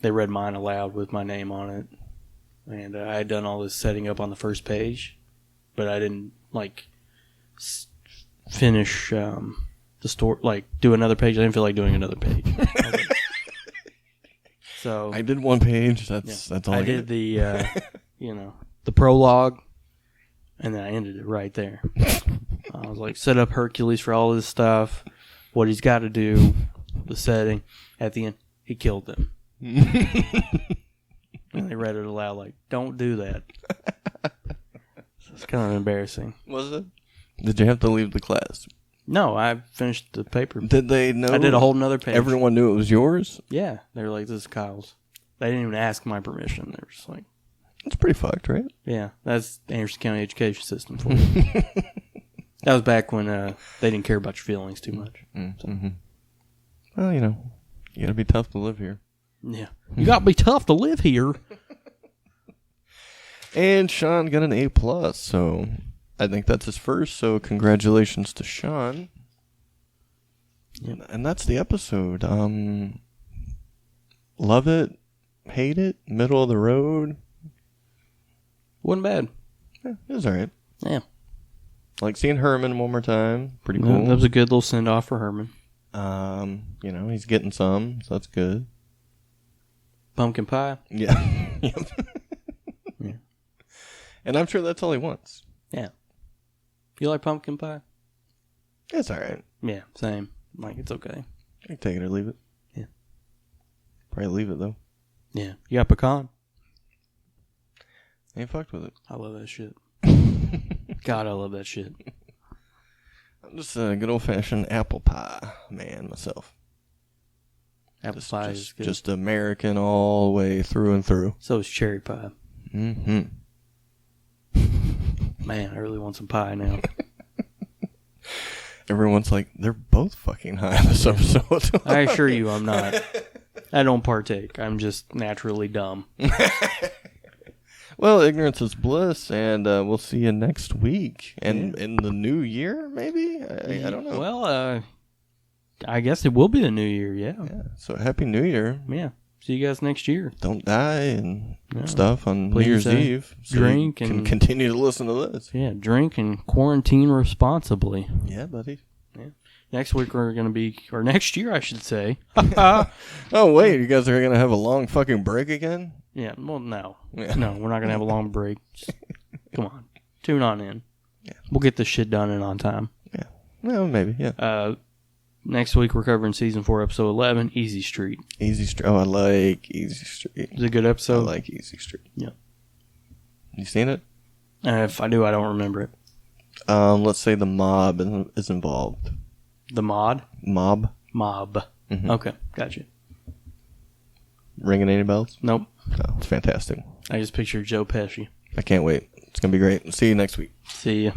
B: they read mine aloud with my name on it. And I had done all this setting up on the first page, but I didn't finish the story, do another page. I didn't feel like doing another page. So
C: I did 1 page. That's all I
B: did. The the prologue, and then I ended it right there. I was like, set up Hercules for all this stuff, what he's got to do, the setting. At the end, he killed them. And they read it aloud like, don't do that. So it's kind of embarrassing.
C: Was it? Did you have to leave the class?
B: No, I finished the paper.
C: Did they know?
B: I did a whole nother page.
C: Everyone knew it was yours?
B: Yeah. They were like, this is Kyle's. They didn't even ask my permission. They were just like...
C: That's pretty fucked, right?
B: Yeah. That's the Anderson County education system for you. That was back when they didn't care about your feelings too much.
C: Mm-hmm. Well, you gotta be tough to live here.
B: Yeah. You gotta be tough to live here.
C: And Sean got an A+, so I think that's his first, so congratulations to Sean. Yep. And that's the episode. Love it, hate it, middle of the road.
B: Wasn't bad.
C: Yeah, it was alright.
B: Yeah.
C: Like seeing Herman one more time. Pretty cool.
B: That was a good little send-off for Herman.
C: He's getting some, so that's good.
B: Pumpkin pie.
C: Yeah. Yep.
B: Yeah.
C: And I'm sure that's all he wants.
B: Yeah. You like pumpkin pie?
C: It's alright.
B: Yeah, same. Like, it's okay.
C: I can take it or leave it.
B: Yeah.
C: Probably leave it, though.
B: Yeah. You got pecan?
C: Ain't fucked with it.
B: I love that shit. God, I love that shit.
C: I'm just a good old-fashioned apple pie man myself.
B: Apple pie is good.
C: Just American all the way through and through.
B: So is cherry pie.
C: Mm-hmm.
B: Man, I really want some pie now.
C: Everyone's like, they're both fucking high in this episode.
B: I assure you I'm not. I don't partake. I'm just naturally dumb.
C: Well, ignorance is bliss, and we'll see you next week. And in the new year, maybe? I don't know.
B: Well, I guess it will be the new year, yeah.
C: So, Happy New Year.
B: Yeah. See you guys next year.
C: Don't die and stuff on New Year's Eve. So
B: drink
C: you can
B: and
C: continue to listen to this.
B: Yeah, drink and quarantine responsibly.
C: Yeah, buddy.
B: Yeah. Next week we're going to be, or next year I should say.
C: Oh, wait, you guys are going to have a long fucking break again?
B: Yeah, well, no.
C: Yeah.
B: No, we're not going to have a long break. Just, come on. Tune on in.
C: Yeah.
B: We'll get this shit done and on time.
C: Yeah. Well, maybe, yeah.
B: Next week we're covering Season 4, Episode 11, Easy Street.
C: Easy Street. Oh, I like Easy Street.
B: It's a good episode.
C: I like Easy Street.
B: Yeah.
C: You seen it?
B: If I do, I don't remember it.
C: Let's say the mob is involved.
B: The mod?
C: Mob.
B: Mm-hmm. Okay, gotcha.
C: Ringing any bells?
B: Nope.
C: Oh, it's fantastic.
B: I just pictured Joe Pesci.
C: I can't wait. It's going to be great. See you next week.
B: See ya.